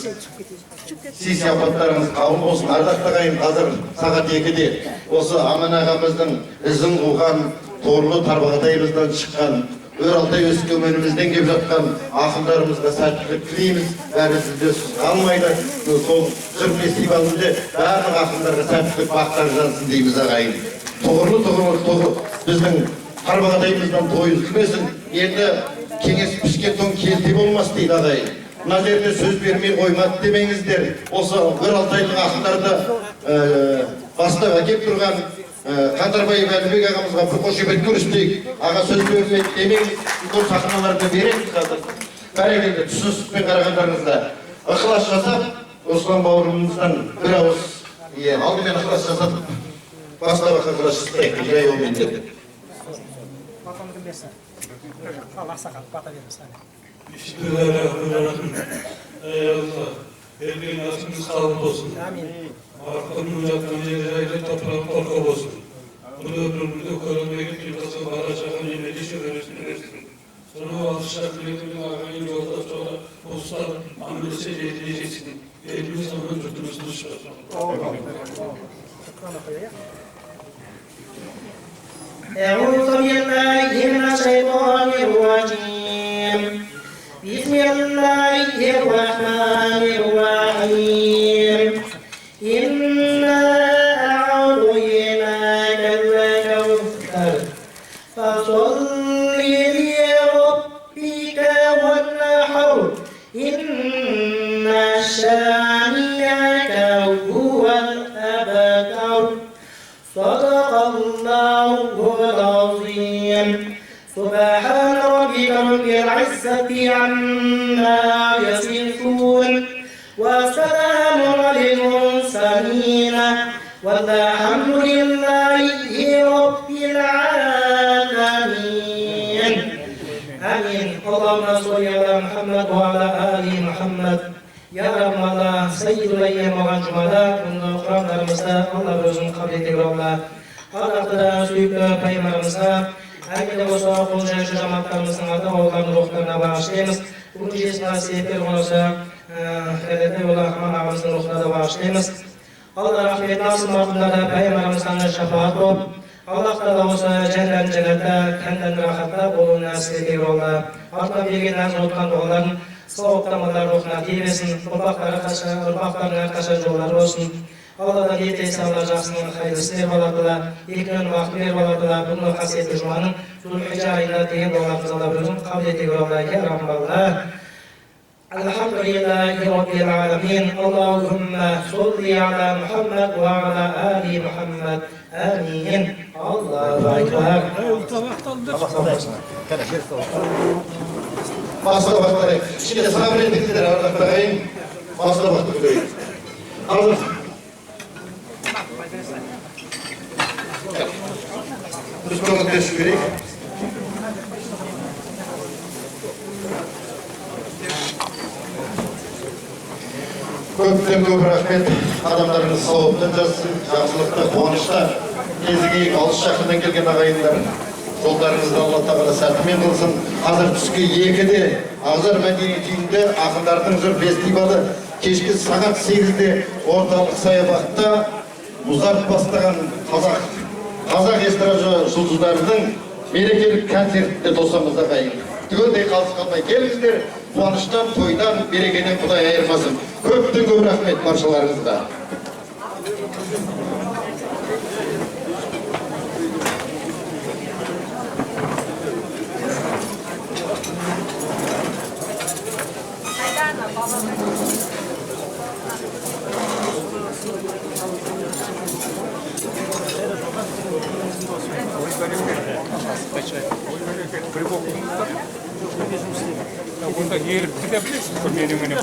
Сый-сияпаттарыңыз қабыл болсын. Ардақты ағайын, қазір сағат 2-де осы Аман ағамыздың ізін қуған, торлы Тарбағатайымыздан шыққан, Өр-Алтай Өскеменімізден келіп жатқан ақындарымызға сәттілік тілейміз. Бәрі сіздер қалмайды. Сол жыр фестивалінде барлық ақындарға сәттілік, бақтар жансын дейміз ағайын. Тұғырлы біздің Тарбағатайымыздан той үзілмесін. Енді кеңес пішкен соң келте болмас дейді ағайын. Мына жерде сөз бермей қоймады демеңіздер. Осы Өр-Алтайлық ақындарды бастап әкеп тұрған Қадырбай Әлібек ағамызға бір қошемет көрсетейік. Аға сөз бермейді демеңіз, үлкен сахналарды береміз қазір. Бәрекелді, түсіністікпен қарағандарыңызда ықылас жасап, Осылан бауырымыздан бір ауыз алдымен ықылас жасап, бастап ықылас жасайық, жай олмен деп. Allah sakat, bata veririz. Bismillahirrahmanirrahim. Ey Allah, elin nasımız kabul olsun. Amin. Arkamın yatkan yeri ayrı toprağın korku olsun. Bunu ömrümüzde korunmaya gittiğimizde bana çakın yemedi şöhresini versin. Sonra o alışak biletinin ağayın yolda sonra usta amelisi edileceğisin. Elimiz zaman yurtumuzun düşmesin. أعوذ بالله من الشيطان الرجيم بسم الله الرحمن الرحيم إنا أعطيناك الكوثر فصل لربك وانحر إن شانئك هو الأبتر صدق الله العظيم سبحان ربك رب العزة عما يصفون وسلام على المرسلين والحمد لله رب العالمين آمين اللهم صل على محمد وعلى آل محمد Ya Rabballah, Seyyidul Eyyem olan Cuma'da, bunda Kur'anlarımızda Allah özünü kabul edir Allah. Allah'ta süyüklü paymarımızda, herkese olsa okulunca şu cemaatlarımızın adı oğullarının ruhlarına bağışlayınız. Bugün cisna seyitler olursa, hedefte olan Aman ağamızın ruhlarına bağışlayınız. Allah rahmetli asıl mağdurlara paymarımızdan şefaat ol. Allah'ta da olsa cennette, kendinden rahatla olun nasip edir Allah. Arttan bilginden unutkan doğuların, Sağlıktan ruhuna diyemesin, ırmakların arkadaşlar yolları olsun. Алладан ертесі алла жақсының қайырлы істер балатыла, екінің уақыт беріп алатыла, бүгінгі қасиетті жұманың Зүл-Хижжа айында деген дуаларымызды Алла өзің қабыл ете көр Алла, я Раббалла. Алхамдулиллахи Раббил Аламин. Аллахумма солли аля Мухаммад ва аля али Мухаммад. Амин. Аллаху акбар. Басқа бақтарайық. Кішкене сабырлендіңіздер, ардақтар ағайын. Басқа бақты көрейік. Hazır. Düşmanı teşvik edeyim. Көптен көп рахмет. Адамдарыңыз сауапты жассын, жақсылықта, қуанышта. Кезіге алыс жақыннан келген ағайындар. Жолдарыңызды Алла тағала сәтімен қылсын. Қазір түскі 2-де Ақжар мәдениет үйінде ақындардың жыр фестивалі, кешкі сағат 8-де орталық саябақта Музарт бастаған қазақ эстрада жұлдыздарының мерекелік концертінде досамыз ағайын. Түгелдей қалыс қалмай келіңіздер, қуаныштан, тойдан, берекеден Құдай айырмасын. Көптен көп рахмет баршаларыңызға. Onda yer bir de bilirsin, kurmenin önünde.